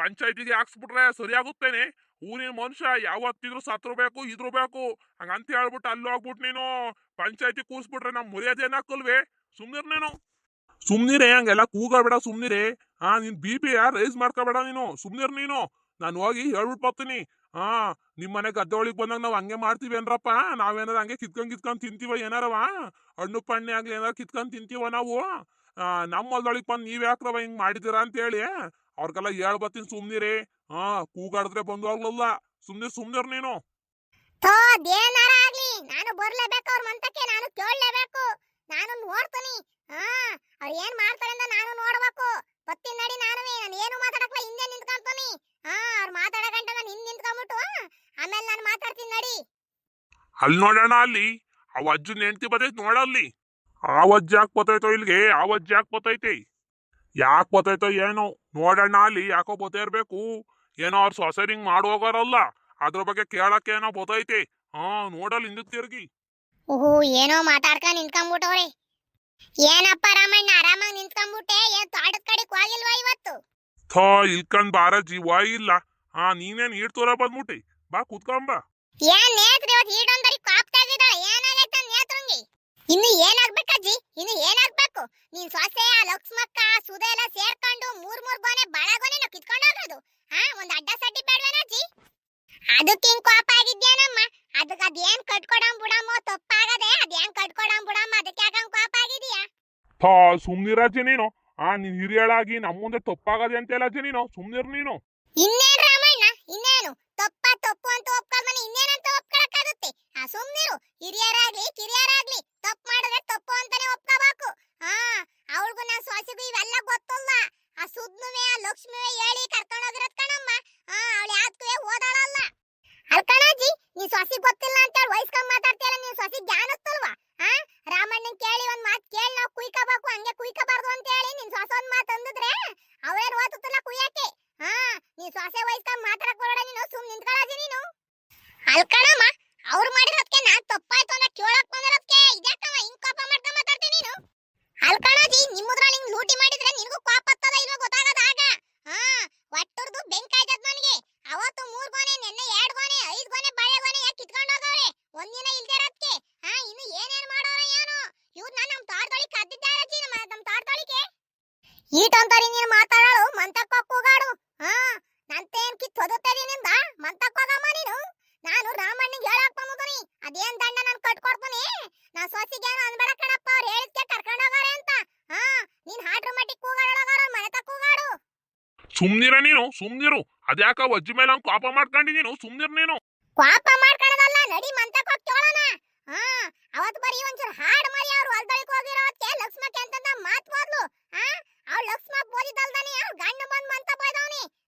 ಪಂಚಾಯತಿಗೆ ಹಾಕ್ಸ್ಬಿಟ್ರೆ ಸರಿಯಾಗುತ್ತೇನೆ? ಊರಿನ ಮನುಷ್ಯ ಯಾವತ್ತಿದ್ರು ಸತ್ರು ಬೇಕು, ಇದ್ರು ಬೇಕು. ಹಂಗಂತ ಹೇಳ್ಬಿಟ್ಟು ಅಲ್ಲಿ ಹೋಗ್ಬಿಟ್ಟು ನೀನು ಪಂಚಾಯತಿ ಕೂರ್ಸ್ಬಿಟ್ರೆ ನಮ್ ಮರ್ಯಾದೆ ಏನಾಕಲ್ವೇ? ಸುಮ್ನಿರ್ ನೀನು. ಸುಮ್ನಿರೇ, ಹಂಗೆಲ್ಲ ಕೂಗಬೇಡ, ಸುಮ್ನಿರೇ. ನಿನ್ BP ರೈಸ್ ಮಾಡ್ಕೋಬೇಡ ನೀನು, ಸುಮ್ನಿರ್ ನೀನು. ನಾನು ಹೋಗಿ ಹೇಳ್ಬಿಟ್ಟು ಬರ್ತೀನಿ. ನಿಮ್ ಮನೆ ಗದ್ದೆ ಒಳಗ್ ಬಂದಾಗ ನಾವ್ ಹಂಗೆ ಮಾಡ್ತೀವಿ ಏನ್ರಪ್ಪ? ನಾವೇನಾರ ಹಂಗೆ ಕಿತ್ಕೊಂಡ್ ತಿಂತೀವ ಏನಾರವ? ಹಣ್ಣು ಪಣ್ಣೆ ಆಗ್ಲಿ ಏನಾರ ಕಿತ್ಕೊಂಡ್ ತಿಂತೀವ ನಾವು? ನಮ್ಮ ಹೊಲ್ದೊಳಗ್ ಬಂದು ನೀವ್ ಯಾಕ್ರವ ಹಿಂಗ್ ಮಾಡಿದೀರಾ ಅಂತ ಹೇಳಿ ಅವ್ರಿಗೆಲ್ಲ ಹೇಳ್ಬತ್ತೀನಿ, ಸುಮ್ನಿರೇ. ಕೂಗಾಡಿದ್ರೆ ಬಂದು ಹೋಗ್ಲಲ್ಲ. ಸುಮ್ನಿರ್ ನೀನು. ಥೋ, ಅದೇನಾರ ಆಗ್ಲಿ, ನಾನು ಬರ್ಲೇಬೇಕು ಅವ್ರ ಮಂತಕ್ಕೆ, ನಾನು ಕೇಳಲೇಬೇಕು. ನಾನು ನೋಡ್ತೀನಿ. ಅವ್ರು ಏನ್ ಮಾಡ್ತಾರೆ ಅಂತ ನಾನು ನೋಡ್ಬೇಕು. ಬತ್ತೀನಿ ನಡಿ, ನಾನು ಏನು ಮಾತಾಡಕ್ಲ ಹಿಂದೆ ನಿಂತ್ಕೊಂತೀನಿ. ಅವ್ರು ಮಾತಾಡೋ ಗಂಟ ನಾನು ಹಿಂದೆ ನಿಂತ್ಕೊಂಡ್ಬಿಟ್ಟು ಆಮೇಲೆ ನಾನು ಮಾತಾಡ್ತೀನಿ ನಡಿ. ಅಲ್ಲಿ ನೋಡೋಣ, ಅಲ್ಲಿ ಅವ್ ಅಜ್ಜನ್ ಹೆಂಡ್ತಿ ಬತೈತ್ ನೋಡಲ್ಲಿ. ಆವಜ್ಜಿ ಯಾಕೆ ಬತ್ತೈತೋ ಇಲ್ಲಿಗೆ? ಆವಜ್ಜಿ ಯಾಕೆ ಬತ್ತೈತೆ? ಯಾಕೆ ಬತ್ತೈತೋ ಏನೋ ನೋಡೋಣ. ಅಲ್ಲಿ ಯಾಕೋ ಬತ್ತ ಇರ್ಬೇಕು. ಏನೋ ಅವ್ರ ಸೊಸೆರಿಂಗ್ ಮಾಡೋಗಾರಲ್ಲ, ಅದ್ರ ಬಗ್ಗೆ ಕೇಳಕ್ಕೆ ಏನೋ ಬತ್ತೈತೆ. ನೋಡಲ್ ಹಿಂದಕ್ ತಿರ್ಗಿ. ಓಹೋ, ಏನೋ ಮಾತಾಡ್ಕೊಂಡ್ ನಿಂತ್ಕೊಂಡ್ಬಿಟ್ಟವ್ರೆ. ಏನಪ್ಪ ರಾಮಣ್ಣ, ಆರಾಮಾಗಿ ನಿಂತ್ಕೊಂಡ್ಬಿಟ್ಟೆ? ಏನ್ ತೋಟದ ಕಡೆಗೆ ಹೋಗಿಲ್ವಾ ಇವತ್ತು? ಥೋ, ಇಲ್ಕಂಡ್ ಬಾರಜ್ಜಿ, ಇಲ್ಲ. ನೀನೇನ್ ಈಡ್ತೋರ ಬಂದ್ಬಿಟ್ಟಿ, ಬಾ ಕುತ್ಕೊಂಬ. ಏನ್ ನೇತ್ರಿ ಇವತ್ತು ಈಡೊಂದರಿ ಕಾಪ್ತಾಗಿದ? ಏನಾಗೈತೆ ನೇತ್ರಂಗಿ? ಇನ್ನು ಏನಾಗ್ಬೇಕಜ್ಜಿ? ಇನ್ನು ಏನಾಗ್ಬೇಕು? ನೀನ್ ಸೊಸೆ ಆ ಲಕ್ಷ್ಮಕ್ಕ ಸುದೆ ಎಲ್ಲ ಸೇರ್ಕೊಂಡು ಮೂರ್ ಗೊನೆ ಬಾಳಗೊನೆ ಕಿತ್ಕೊಂಡು ಹೋಗೋದು. ಒಂದ್ ಅಡ್ಡ ಸಡ್ಡಿ ಬೇಡವೇನಜ್ಜಿ? ಅದಕ್ಕೆ ಹಿಂಗ್ ಕೋಪ ಆಗಿದ್ಯಾನಮ್ಮ? ಅದಕ್ಕೆ ಅದೇನ್ ಕಟ್ಕೊಡಂ ಬಿಡಮ್ಮೋ, ತಪ್ಪಾಗದೆ ಅದೇನ್ ಕಟ್ಕೊಡಂ ಬಿಡಮ್ಮ, ಅದಕ್ಕೆ ಯಾಕಂಗ್ ಕೋಪ ಆಗಿದ್ಯಾ? ಥೋ, ಸುಮ್ನಿರಜ್ಜಿ ನೀನು. ನೀನ್ ಹಿರಿಯಳಾಗಿ ನಮ್ಮ ಮುಂದೆ ತಪ್ಪಾಗದೆ ಅಂತೆಲ್ಲ ಅಜ್ಜಿ ನೀನು, ಸುಮ್ನಿರ್ ನೀನು. ಇನ್ನೇನ್ ರಾಮಣ್ಣ, ಇನ್ನೇನು ತಪ್ಪು ಅಂತ ಒಪ್ಕೊಂಡ್ಮನೆ ಇನ್ನೇನಂತ ಒಪ್ಕೊಳಕ್ಕಾಗುತ್ತೆ? ಸುಮ್ನಿರು. ಹಿರಿಯರಾಗ್ಲಿ ಕಿರಿಯರಾಗ್ಲಿ ತಪ್ಪು ಮಾಡಿದ್ರೆ ತಪ್ಪು ಅಂತಾನೆ ಒಪ್ಕೋಬೇಕು. ಅವಳಿಗೂ ನನ್ ಸೊಸೆಗೂ ಇವೆಲ್ಲ ಗೊತ್ತಲ್ಲ. ಆ ಸುದ್ನುವೆ ಆ ಲಕ್ಷ್ಮಿವೆ ಹೇಳಿ ಕರ್ಕೊಂಡೋಗಿರೋದ್ ಕಣಮ್ಮ. ಅವಳು ಯಾವ್ದಕ್ಕೂ ಓದಾಳಲ್ಲ. ಅಲ್ಕಣಜ್ಜಿ, ನೀ ಸೊಸಿ ಗೊತ್ತಿಲ್ಲ ಅಂತ ಹೇಳಿ ವಯಸ್ಕೊಂಡ್ ಮಾತಾಡ್ತೀಯಲ್ಲ, ನೀನ್ ಸೊಸಿ ಜ್ಞಾನತ್ತಲ್ವಾ? ರಾಮಣ್ಣನ್ ಕೇಳಿ ಒಂದ್ ಮಾತು ಕೇಳಿ ನಾವು ಕುಯ್ಕೋಬೇಕು, ಹಂಗೆ ಕುಯ್ಕೋಬಾರ್ದು ಅಂತ ಹೇಳಿ ನಿನ್ ಸೊಸೆ ಒಂದ್ ಮಾತು ಅಂದಿದ್ರೆ ಅವ್ರೇನ್ ಓದುತ್ತಲ್ಲ ಕುಯ್ಯಕ್ಕೆ. ನೀ ಸೊಸೆ ವಯಸ್ಕೊಂಡ್ ಮಾತಾಡಕ್ ಬರೋಡ, ನೀನು ಸುಮ್ ನಿಂತ್ಕೊಳ್ಳಾಜಿ ನೀನು. ಅಲ್ಕಣಮ್ಮ, ಅವ್ರು ಮಾಡಿರೋದಕ್ಕೆ ನಾನ್ ತಪ್ಪಾಯ್ತು ಅಂತ ಕೇಳಕ್ ಬಂದಿರೋದಕ್ಕೆ ಇದ್ಯಾಕಮ್ಮ ಹಿಂಗ್ ಕೋಪ ಮಾಡ್ಕೊಂಡ್ ಮಾತಾಡ್ತೀನಿ ನೀನು? ಅಲ್ಕಣಜಿ, ನಿಮ್ಮದ್ರಲ್ಲಿ ಹಿಂಗ್ ಲೂಟಿ ಮಾಡಿದ್ರೆ ನಿನಗೂ ಕೋಪ ಹತ್ತದ ಇಲ್ವೋ ಗೊತ್ತಾಗದಾಗ. ಒಟ್ಟುರ್ದು ಬೆಂಕಾಯ್ತದ ನನಗೆ. ಅವತ್ತು 3 ಗೊನೆ, ನೆನ್ನೆ 2 ಗೊನೆ, 5 ಗೊನೆ ಬಾಳೆಗೊನೆ ಯಾಕೆ ಕಿತ್ಕೊಂಡು ಹೋಗವ್ರೆ ಒಂದಿನ ಇಲ್ದೇ ಇರೋದಕ್ಕೆ? ಇನ್ನು ಏನೇನ್ ಮಾಡೋರೆ ಏನೋ ಇವ್ರು. ನಮ್ ತೋಟದೊಳಗೆ ಕದ್ದಿದ್ದಾರಜ್ಜಿ, ನಮ್ ತೋಟದೊಳಗೆ. ಈಟಂತರಿ ನೀನು ಮಾತಾಡೋಳು, ಮಂತಕ್ಕ ಕೂಗಾಡು. ನಂತೇನ್ ಕಿತ್ತೊದುತ್ತೇರಿ ನಿಂದ? ಮಂತಕ್ಕ ಹೋಗಮ್ಮ ನೀನು. ನಾನು ರಾಮಣ್ಣಂಗೆ ಹೇಳಕ್ ಬಂದಿದ್ದೀನಿ, ಅದೇನ್ ದಂಡ ನಾನು ಕಟ್ಕೊಡ್ತೀನಿ. ನಾ ಸೊಸಿಗೇನು ಅನ್ಬೇಡ ಕಣಪ್ಪ, ಅವ್ರು ಹೇಳಿದ್ಕೆ ಕರ್ಕೊಂಡು ಹೋಗಾರೆ ಅಂತ. ನೀನ್ ಹಾಡ್ರ ಮಟ್ಟಿಗೆ ಕೂಗಾಡೋಗಾರ ಮನೆ ತಕ್ಕ ಕೂಗಾಡು. ಸುಮ್ನಿರ ನೀನು, ಸುಮ್ನಿರು. ಅದ್ಯಾಕ ಅಜ್ಜಿ ಮೇಲೆ ಹಂಗ್ ಕೋಪ ಮಾಡ್ಕೊಂಡಿ ನೀನು? ಸುಮ್ನಿರ್ ನೀನು. ಕೋಪ ಮಾಡ್ಕೊಳ್ಳೋದಲ್ಲ, ನಡಿ ಮಂತಕ್ಕೆ ಹೋಗಿ ಕೇಳೋಣ. ಅವತ್ತು ಬರೀ ಒಂಚೂರು ಹಾಡು ಮರಿ ಅವ್ರು ಹೊಲ್ದೊಳಗೆ ಹೋಗಿರೋದಕ್ಕೆ ಲಕ್ಷ್ಮಕ್ಕೆ ಅಂತಂದ ಮಾತು ಹೋದ್ಲು. ಅವ್ಳು ಲಕ್ಷ್ಮ ಬೋದಿದ್ದಲ್ದಾನೆ ಅವ್ರು ಗಂಡ ಬಂದ್ ಮಂತ ಬೈದವನಿ.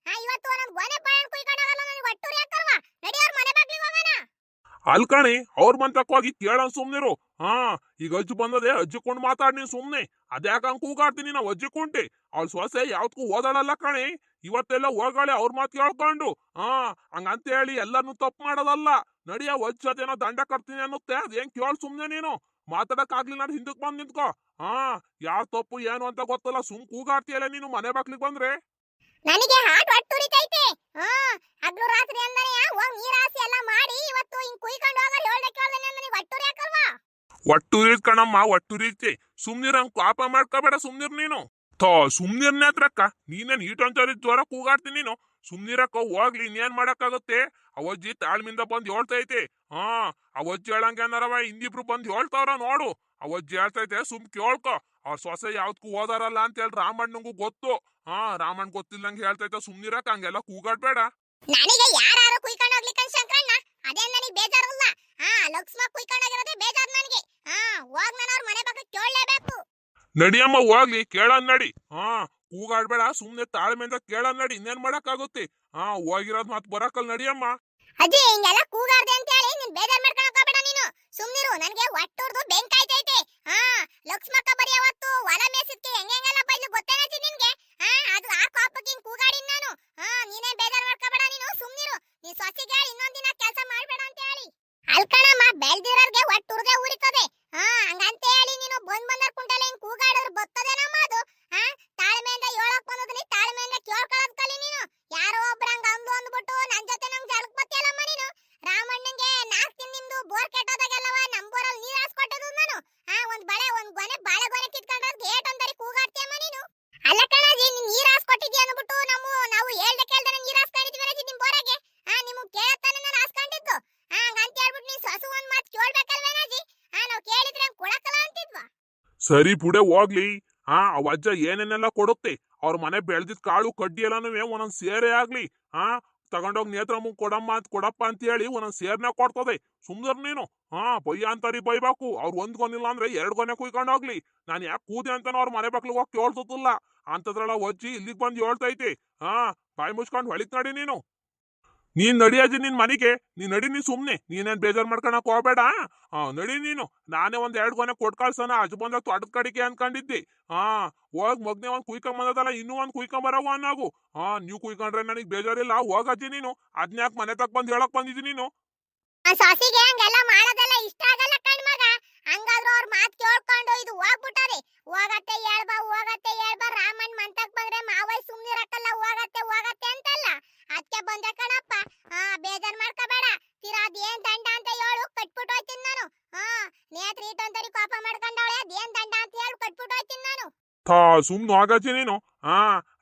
ಇವತ್ತು ಒಂದೊಂದು ಗೊನೆ ಬಾಯನ್ ಕುಯ್ಕೊಂಡಾಗಲ್ಲ, ನನಗೆ ಒಟ್ಟೂರಿ ಹಾಕಲ್ವಾ? ನಡಿ ಅವ್ರ ಮನೆ ಬಾಗ್ಲಿಗೆ ಹೋಗೋಣ. ಅಲ್ಕಣಿ ಅವ್ರ ಮಂತಕ್ ಹೋಗಿ ಕೇಳನ್ ಸುಮ್ನಿರು. ಹಾ, ಈಗ ಅಜ್ಜಿ ಬಂದದೆ, ಅಜ್ಜಿಕೊಂಡು ಮಾತಾಡ್ ನೀನ್ ಸುಮ್ನೆ. ಅದ್ಯಾಕಂಗ್ ಕೂಗಾಡ್ತೀನಿ ನಾವು ಅಜ್ಜಿ ಕುಂಟಿ. ಅವ್ಳ ಸೊಸೆ ಯಾವ್ದಕ್ಕೂ ಓದಾಡಲ್ಲ ಕಣಿ. ಇವತ್ತೆಲ್ಲ ಹೋಗಾಳೆ ಅವ್ರ ಮಾತು ಕೇಳ್ಕೊಂಡು. ಹಾ, ಹಂಗಂತ ಹೇಳಿ ಎಲ್ಲಾನು ತಪ್ಪು ಮಾಡೋದಲ್ಲ. ನಡಿಯ ಅಜ್ಜ ಜೊತೆನೋ ದಂಡ ಕಟ್ತೀನಿ ಅನ್ನುತ್ತೆ, ಅದೇನ್ ಕೇಳ್ ಸುಮ್ನೆ ನೀನು. ಮಾತಾಡಕ್ ಆಗ್ಲಿಲ್ಲ ಅಂದ್ರೆ ಹಿಂದಕ್ ಬಂದ್ ನಿಂತ್ಕೋ. ಹಾ, ಯಾರ್ ತಪ್ಪು ಏನು ಅಂತ ಗೊತ್ತಲ್ಲ, ಸುಮ್ ಕೂಗಾಡ್ತೀಯಲ್ಲ ನೀನು ಮನೆ ಬಾಕ್ಲಿಗ್ ಬಂದ್ರೆ. ನನಗೆ ಹಾಟ್ ಹೊಟ್ಟುರಿತೈತೆ. ಹಗ್ಲು ರಾತ್ರಿ ಅಂದನೆ ಹೋಗ್ ನೀರಾಸಿ ಎಲ್ಲ ಮಾಡಿ ಇವತ್ತು ಹಿಂಗ್ ಕುಯ್ಕೊಂಡು ಹೋಗರ್ ಹೇಳ್ದೆ ಕೇಳ್ದೆ ನನಗೆ ಹೊಟ್ಟುರಿ ಹಾಕಲ್ವಾ? ಒಟ್ಟುರಿತ್ ಕಣಮ್ಮ, ಒಟ್ಟುರಿತಿ. ಸುಮ್ನಿರಂಗ್ ಪಾಪ ಮಾಡ್ಕೋಬೇಡ, ಸುಮ್ನಿರ್ ನೀನು. ಥೋ, ಸುಮ್ನಿರ್ನೇ ಹತ್ರಕ್ಕ. ನೀನೇನ್ ಈಟೊಂಚರಿ ಜ್ವರ ಕೂಗಾಡ್ತೀನಿ ನೀನು. ಸುಮ್ನಿರಕ್ಕ ಹೋಗ್ಲಿ, ಇನ್ನೇನ್ ಮಾಡಕ್ಕಾಗುತ್ತೆ. ಅವಜ್ಜಿ ತಾಳ್ಮಿಂದ ಬಂದ್ ಹೇಳ್ತೈತೆ. ಹಾ, ಅವಜ್ಜಿ ಹೇಳಂಗೆ ಏನಾರವ ಹಿಂದಿಬ್ರು ಬಂದ್ ಹೇಳ್ತಾವ್ರ ನೋಡು. ಅವಜ್ಜಿ ಹೇಳ್ತೈತೆ, ಸುಮ್ ಕೇಳ್ಕೊ. ಅವ್ರ ಸೊಸೆ ಯಾವ್ದಕ್ಕೂ ಓದಾರಲ್ಲ ಅಂತ ಹೇಳಿ ರಾಮಣ್ಣಂಗೂ ಗೊತ್ತು. ಹಾ, ರಾಮಣ್ಣ ಗೊತ್ತಿಲ್ಲಂಗೆ ಹೇಳ್ತೈತೆ, ಸುಮ್ನಿರಕ್ಕ, ಹಂಗೆಲ್ಲ ಕೂಗಾಡ್ಬೇಡ. ನನಗೆ ಯಾರು ಕುಯ್ಕೊಂಡು ಹೋಗ್ಲಿಕ್ಕ ಶಂಕರಣ್ಣ, ಅದೇನ್ ನನಗೆ ಬೇಜಾರಲ್ಲ. ಲಕ್ಷ್ಮ ಕುಯ್ಕೊಂಡು ಹೋಗಿರೋದೇ ಬೇಜಾರ್ ನನಗೆ. ಹೋಗ್ ನಾನು ಅವ್ರ ಮನೆ ಬಗ್ಗೆ ಕೇಳಲೇಬೇಕು. ನಡಿಯಮ್ಮ ಹೋಗ್ಲಿ, ಕೇಳನ್ ನಡಿ. ಹಾ, ಕೂಗಾಡ್ಬೇಡ, ಸುಮ್ನೆ ತಾಳ್ಮೆಯಿಂದ ಕೇಳನ್ ನಡಿ. ಇನ್ನೇನ್ ಮಾಡಕ್ಕಾಗುತ್ತೆ. ಹಾ, ಹೋಗಿರೋದ್ ಮತ್ ಬರಕಲ್, ನಡಿಯಮ್ಮ. ಅಜ್ಜಿ ಹಿಂಗೆಲ್ಲ ಕೂಗಾಡ್ದೆ ಅಂತ ಹೇಳಿ ನೀನ್ ಬೇಜಾರ್ ಮಾಡ್ಕೊಳಕ್ ಹೋಗ್ಬೇಡ ನೀನು. ಸುಮ್ನಿರು, ನನಗೆ ಹೊಟ್ಟುರ್ದು ಬೆಂಕಾಯ್ತೈತೆ. ಲಕ್ಷ್ಮಕ್ಕ ಬರೀ ಅವತ್ತು ಹೊಲ ಮೇಸಿದ್ಕೆ ಹೆಂಗೆಲ್ಲ ಬೈಲು ಗೊತ್ತೇನಜ್ಜಿ ನಿನ್ಗೆ? ಅದು ಆ ಕೋಪಕ್ಕೆ ಹಿಂಗ್ ಕೂಗಾಡಿನ್ ನಾನು. ನೀನೇ ಬೇಜಾರ್ ಮಾಡ್ಕೊಬೇಡ ನೀನು, ಸುಮ್ನಿರು. ನೀನ್ ಸೊಸಿಗೆ ಹೇಳಿ ಇನ್ನೊಂದ್ ದಿನ ಕೆಲಸ ಮಾಡ್ಬೇಡ ಅಂತ ಹೇಳಿ. ಅಲ್ಕಣಮ್ಮ, ಬೆಳ್ದಿರೋರ್ಗೆ ಹೊಟ್ಟುರ್ದೆ ಊರಿತದೆ. ಹಂಗಂತ ಹೇಳಿ ನೀನು ಬಂದರ್ ಕುಂಟಲೆ ಹಿಂಗ್ ಕೂಗಾಡಿದ್ರೆ ಬರ್ತದೇನಮ್ಮ ಅದು? ತಾಳ್ಮೆಯಿಂದ ಹೇಳಕ್ ಬಂದದ್ನಿ, ತಾಳ್ಮೆಯಿಂದ ಕೇಳ್ಕೊಳ್ಳೋದ್ ಕಲಿ ನೀನು. ಯಾರೋ ಒಬ್ರಂಗ ಅಂದ್ಬಿಟ್ಟು ನನ್ ಜೊತೆ ನಂಗ್ ಜಳಕ್ ಬತ್ತಿಯಲ್ಲಮ್ಮ ನೀನು. ರಾಮಣ್ಣಂಗೆ ನಾಲ್ಕು ದಿನ ನಿಮ್ದು ಬೋರ್ ಕೆಟ್ಟೋದಾಗೆಲ್ಲವ ನಮ್ ಬೋರಲ್ಲಿ ನೀರ್ ಹಾಸ್ಕೊಟ್ಟದು ನಾನು. ಒಂದ್ ಗೊನೆ ಬಾಳೆಗೊನೆ ಕಿತ್ಕೊಂಡ್ರೆ ಗೇಟ್ ಅಂತರಿ ಕೂಗಾಡ್ತೀಯಮ್ಮ ನೀನು. ಅಲ್ಲ ಕಣಜಿ, ನೀನ್ ನೀರ್ ಹಾಸ್ಕೊಟ್ಟಿದ್ಯ ಅಂದ್ಬಿಟ್ಟು ನಾವು ಹೇಳ್ದೆ ಕೇಳ್ದೆ ನೀರ್ ಹಾಸ್ಕೊಂಡಿದ್ವಿ ರಜಿ ನಿಮ್ ಬೋರಾಗೆ. ನಿಮ್ಗೆ ಕೇಳತ್ತಾನೆ ನಾನು ಹಾಸ್ಕೊಂಡಿದ್ದು. ಹಂಗಂತ ಹೇಳ್ಬಿಟ್ಟು ನೀನ್ ಸೊಸು ಒಂದ್ ಮಾತು ಕೇಳ್ಬೇಕಲ್ವೇನಜಿ? ನಾವ್ ಕೇಳಿದ್ರೆ ಕೊಡಕಲ್ಲ ಅಂತಿದ್ವಾ? ಸರಿ ಪುಡೆ ಹೋಗ್ಲಿ. ಅವಜ್ಜ ಏನೇನೆಲ್ಲ ಕೊಡುತ್ತೆ. ಅವ್ರ ಮನೆ ಬೆಳ್ದಿದ್ ಕಾಳು ಕಡ್ಡಿ ಎಲ್ಲಾನು ಒಂದೊಂದ್ ಸೇರೆ ಆಗ್ಲಿ. ತಗೊಂಡೋಗ್ ನೇತ್ರಮ್ಮ ಕೊಡಪ್ಪ ಅಂತ ಹೇಳಿ ಒಂದೊಂದ್ ಸೇರ್ನೆ ಕೊಡ್ತದೆ. ಸುಮ್ದರ್ ನೀನು. ಬಯ್ಯ ಅಂತಾರಿ ಬೈಬೇಕು. ಅವ್ರು ಒಂದ್ ಗೊನಿಲ್ಲ ಅಂದ್ರೆ 2 ಗೊನೆ ಕುಯ್ಕೊಂಡ್ ಹೋಗ್ಲಿ. ನಾನ್ ಯಾಕೆ ಕೂದೆ ಅಂತಾನ ಅವ್ರ ಮನೆ ಬಾಕ್ಲಿಗೆ ಹೋಗಿ ಕೇಳ್ತಿಲ್ಲ. ಅಂತದ್ರಲ್ಲ ಅಜ್ಜಿ ಇಲ್ಲಿಗ್ ಬಂದ್ ಹೇಳ್ತೈತೆ. ಬಾಯಿ ಮುಚ್ಕೊಂಡ್ ಹೊಳಿತ್ ನಡಿ ನೀನು. ನೀನ್ ನಡಿ ಅಜ್ಜಿ ನಿನ್ ಮನೆಗೆ. ನೀನ್ ನಡಿ, ನೀನ್ ಸುಮ್ನೆ. ನೀನೇನ್ ಬೇಜಾರ್ ಮಾಡ್ಕೊಳಕ್ ಹೋಗ್ಬೇಡ. ನಡಿ ನೀನು. ನಾನೇ 2 ಗೊನೆ ಕೊಟ್ ಕಳ್ಸೋಣ ಅಜ್ಜ ಬಂದಾಗ ತೋಟದ ಕಡಿಕೆ ಅನ್ಕೊಂಡಿದ್ದೆ. ಹೋಗ್ ಮಗ್ನೆ ಒಂದ್ ಕುಯ್ಕೊಂಡ್ ಬಂದದಲ್ಲ, ಇನ್ನೂ ಒಂದ್ ಕುಯ್ಕೊಂಡ್ ಬರವ ಅನ್ನಾಗು. ನೀವ್ ಕುಯ್ಕೊಂಡ್ರೆ ನನಗ್ ಬೇಜಾರಿಲ್ಲ. ಹೋಗಜ್ಜಿ ನೀನು. ಅದ್ನ್ಯಾಕ್ ಮನೆ ತಕ್ ಬಂದ್ ಹೇಳಕ್ ಬಂದಿದ್ದಿ ನೀನು? ಸೊಸಿಗೆ ಹಂಗೆಲ್ಲ ಮಾಡೋದೆಲ್ಲ ಇಷ್ಟ ಆಗಲ್ಲ ಕಣ್ಮಗ. ಹಂಗಾದ್ರೂ ಅವ್ರ ಮಾತ್ ಕೇಳ್ಕೊಂಡು ಇದು ಹೋಗ್ಬಿಟ್ಟದೆ. ಹೋಗತ್ತೆ ಹೇಳ್ಬಾ ರಾಮನ್ ಮಂತಕ್ ಬಂದ್ರೆ ಮಾವೈ ಸುಮ್ನಿರಕ್ಕಲ್ಲ. ಹೋಗತ್ತೆ ಅಂತಲ್ಲ. ಅದಕ್ಕೆ ಬಂದೆ ಕಣಪ್ಪ. ಬೇಜಾರ್ ಮಾಡ್ಕೋಬೇಡ. ತೀರಾ ಅದೇನ್ ದಂಡ ಅಂತ ಹೇಳು, ಕಟ್ಬಿಟ್ಟು ಹೋಯ್ತೀನಿ ನಾನು. ನೇತ್ರ ಇಟ್ಟೊಂತರಿ ಕೋಪ ಮಾಡ್ಕೊಂಡವಳೆ, ಅದೇನ್ ದಂಡ ಅಂತ ಹೇಳು ಕಟ್ಬಿಟ್ಟು ಹೋಯ್ತೀನಿ ನಾನು. ಸುಮ್ನು ಹೋಗಜ್ಜಿ ನೀನು.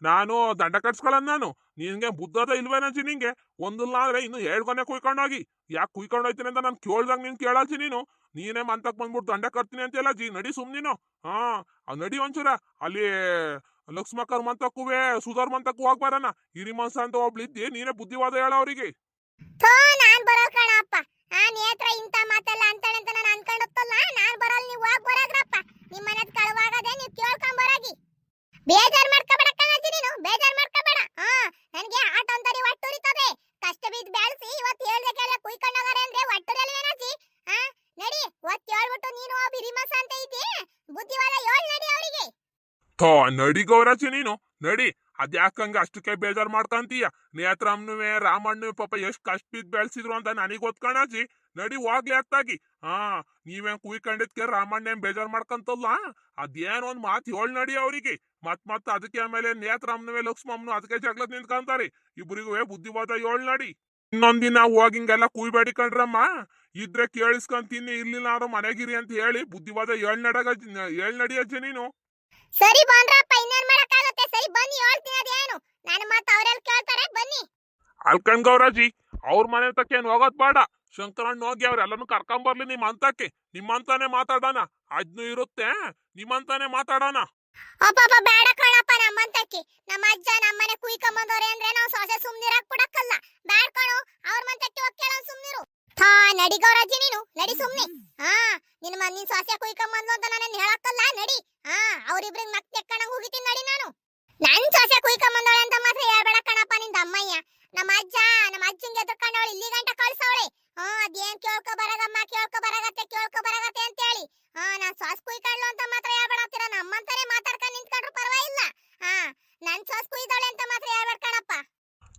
ನಾನು ದಂಡ ಕಟ್ಸ್ಕೊಳನ್ ನಾನು. ನಿನ್ಗೆ ಬುದ್ಧದ ಇಲ್ವೇನಜ್ಜಿ ನಿಂಗೆ? ಒಂದಿಲ್ಲ ಅಂದ್ರೆ ಇನ್ನು 2 ಗೊನೆ ಕುಯ್ಕೊಂಡೋಗಿ. ಯಾಕೆ ಕುಯ್ಕೊಂಡು ಹೋಯ್ತೀನಿ ಅಂತ ನಾನು ಕೇಳ್ದಾಗ ನೀನ್ ಕೇಳಜ್ಜಿ ನೀನು. ನೀನೇ ಮಂತಕ್ ಬಂದ್ಬಿಟ್ಟು ದಂಡ ಕಟ್ತೀನಿ ಅಂತ ಹೇಳಜ್ಜಿ. ನಡಿ ಸುಮ್ ನೀನು. ನಡಿ ಒಂಚೂರ. ಅಲ್ಲಿ ಲಕ್ಷ್ಮಕ್ಕರ್ ಮಂತಕ್ಕುವೆ ಸುಧಾರ್ ಮಂತಕ್ಕೂ ಹೋಗ್ಬಾರನ. ಹಿರಿ ಮನ್ಸ ಅಂತ ಒಬ್ಳಿದ್ದಿ, ನೀನೇ ಬುದ್ಧಿವಾದ ಹೇಳ ಅವ್ರಿಗೆ. ನಾನ್ ಬರಲ್ ಕಣಪ್ಪ. ನೇತ್ರ ಇಂತ ಮಾತೆಲ್ಲ ಅಂತಾಳೆ ಅಂತ ನಾನು ಅನ್ಕೊಂಡತ್ತಲ್ಲ. ನಾನ್ ಬರಲ್, ನೀವ್ ಹೋಗ್ ಬರಾಗ್ರಪ್ಪ. ನಿಮ್ ಮನೆದ್ ಕಳುವಾಗದೆ ನೀವ್ ಕೇಳ್ಕೊಂಡ್ ಬರಾಗಿ. ಬೇಜಾರ್ ಮಾಡ್ಕೋಬೇಡ ಕಣಜ್ಜಿ ನೀನು, ಬೇಜಾರ್ ಮಾಡ್ಕೋಬೇಡ. ನನ್ಗೆ ಆಟ ಅಂತರಿ ಹೊಟ್ಟುರಿತದೆ. ಕಷ್ಟ ಬಿದ್ದು ಬೆಳ್ಸಿ ಇವತ್ತು ಹೇಳ್ದೆ ಕೇಳ ಕುಯ್ಕೊಂಡು ಹೋಗಾರೆ ಅಂದ್ರೆ ಹೊಟ್ಟುರಲ್ವೇನಜ್ಜಿ? ನಡಿ, ಒತ್ ಹೇಳ್ಬಿಟ್ಟು ನೀನು ಒಬ್ಬ ಹಿರಿಮಸ ಅಂತ ಇದ್ದಿ, ಬುದ್ಧಿವಾದ ಹೇಳ್ ನಡಿ ಅವರಿಗೆ. ನಡಿ ಗೌರಜ್ಜಿ ನೀನು. ನಡಿ. ಅದ್ಯಾಕಂಗ ಅಷ್ಟಕ್ಕೆ ಬೇಜಾರ್ ಮಾಡ್ಕಂತೀಯ? ನೇತ್ರಮ್ಮನುವೆ ರಾಮಣ್ಣುವೆ ಪಾಪ ಎಷ್ಟ್ ಕಷ್ಟ ಬಿದ್ದು ಬೆಳ್ಸಿದ್ರು ಅಂತ ನನಗ್ ಗೊತ್ಕಣಜ್ಜಿ. ನಡಿ ಹೋಗ್ಲಿ ಅತ್ತಾಗಿ. ನೀವೇನ್ ಕುಯ್ಕೊಂಡಿದ್ಕೆ ರಾಮಣ್ಣ ಬೇಜಾರ್ ಮಾಡ್ಕಂತಲ್ಲ. ಅದೇನ್ ಒಂದ್ ಮಾತು ಹೇಳ್ ನಡಿ ಅವ್ರಿಗೆ. ಮತ್ ಅದಕ್ಕೆ ಆಮೇಲೆ ನೇತ್ರಮ್ಮನುವೆ ಲಕ್ಷ್ಮಮ್ಮನು ಅದಕ್ಕೆ ಜಗಳದ್ ನಿಂತ್ಕಂತಾರೆ. ಇಬ್ರಿಗೂ ಬುದ್ಧಿವಾದ ಹೇಳ್ ನಡಿ. ಇನ್ನೊಂದಿನ ಹೋಗಿಂಗೆಲ್ಲ ಕುಯ್ಬೇಡಿ ಕಣ್ರಮ್ಮ. ಇದ್ರೆ ಕೇಳಿಸ್ಕೊಂತೀನಿ, ಇರ್ಲಿಲ್ಲ ಅವ್ರ ಮನೆಗಿರಿ ಅಂತ ಹೇಳಿ ಬುದ್ಧಿವಾದ ಹೇಳ್ ನಡಿ ಅಜ್ಜಿ ನೀನು. ಸರಿ ಬಂದ್ರಪ್ಪ, ಇನ್ನೇನ್ ಮಾಡಕ್ಕಾಗತ್ತೆ. ಸರಿ ಬನ್ನಿ, ಹೇಳ್ತೀನಿ ಅದೇನು. ನನ್ನ ಮಾತು ಅವ್ರೆಲ್ಲ ಕೇಳ್ತಾರೆ, ಬನ್ನಿ. ಅಲ್ಕಣ್ ಗೌರಾಜಿ, ಅವ್ರ ಮನೆ ತಕ್ಕ ಏನ್ ಹೋಗೋದ್ ಬೇಡ. ಶಂಕರಣ್ಣ ಹೋಗಿ ಅವ್ರೆಲ್ಲನೂ ಕರ್ಕೊಂಬರ್ಲಿ ನಿಮ್ ಅಂತಕ್ಕೆ. ನಿಮ್ಮಂತಾನೆ ಮಾತಾಡೋಣ. ಅಜ್ನು ಇರುತ್ತೆ, ನಿಮ್ಮಂತಾನೆ ಮಾತಾಡೋಣ. ಅಪ್ಪ ಬೇಡ ಕಣಪ್ಪ. ನಮ್ಮಂತಕ್ಕೆ ನಮ್ಮ ಅಜ್ಜ ನಮ್ಮನೆ ಕುಯ್ಕೊಂಬಂದವ್ರೆ ಅಂದ್ರೆ ನಾವು ಸೊಸೆ ಸುಮ್ನಿರಾಕ್ ಬಿಡಕ್ಕಲ್ಲ. ಬ್ಯಾಡ್ ಕಣು, ಅವ್ರ ಮಂತಕ್ಕೆ ಹೋಗ್ ಕೇಳೋ ಸುಮ್ನಿರು. ನಡಿ ಗೌರಾಜಿ ನೀನು, ನಡಿ ಸುಮ್ನೆ. ನಿನ್ ಸೊಸೆ ಕುಯ್ಕೊಂಬಂದ್ಲು ಅಂತ ನಾನೇನ್ ಹೇಳಕ್ಕಲ್ಲ. ನಡಿ. ಅವ್ರಿಬ್ರಿಗೆ ಮತ್ತೆ ಕಣಂಗ್ ಹೋಗಿತೀನಿ. ನಡಿ ನಾನು. ನನ್ ಸೊಸೆ ಕುಯ್ಕೊಂಬಂದವಳೆ ಅಂತ ಮಾತ್ರ ಹೇಳ್ಬೇಡ ಕಣಪ್ಪ ನಿಂದ ಅಮ್ಮಯ್ಯ. ನಮ್ಮ ಅಜ್ಜಂಗೆ ಎದ್ರಕೊಂಡವಳು ಇಲ್ಲಿ ಗಂಟ ಕಳ್ಸವಳೆ. ಅದೇನ್ ಕೇಳ್ಕೊ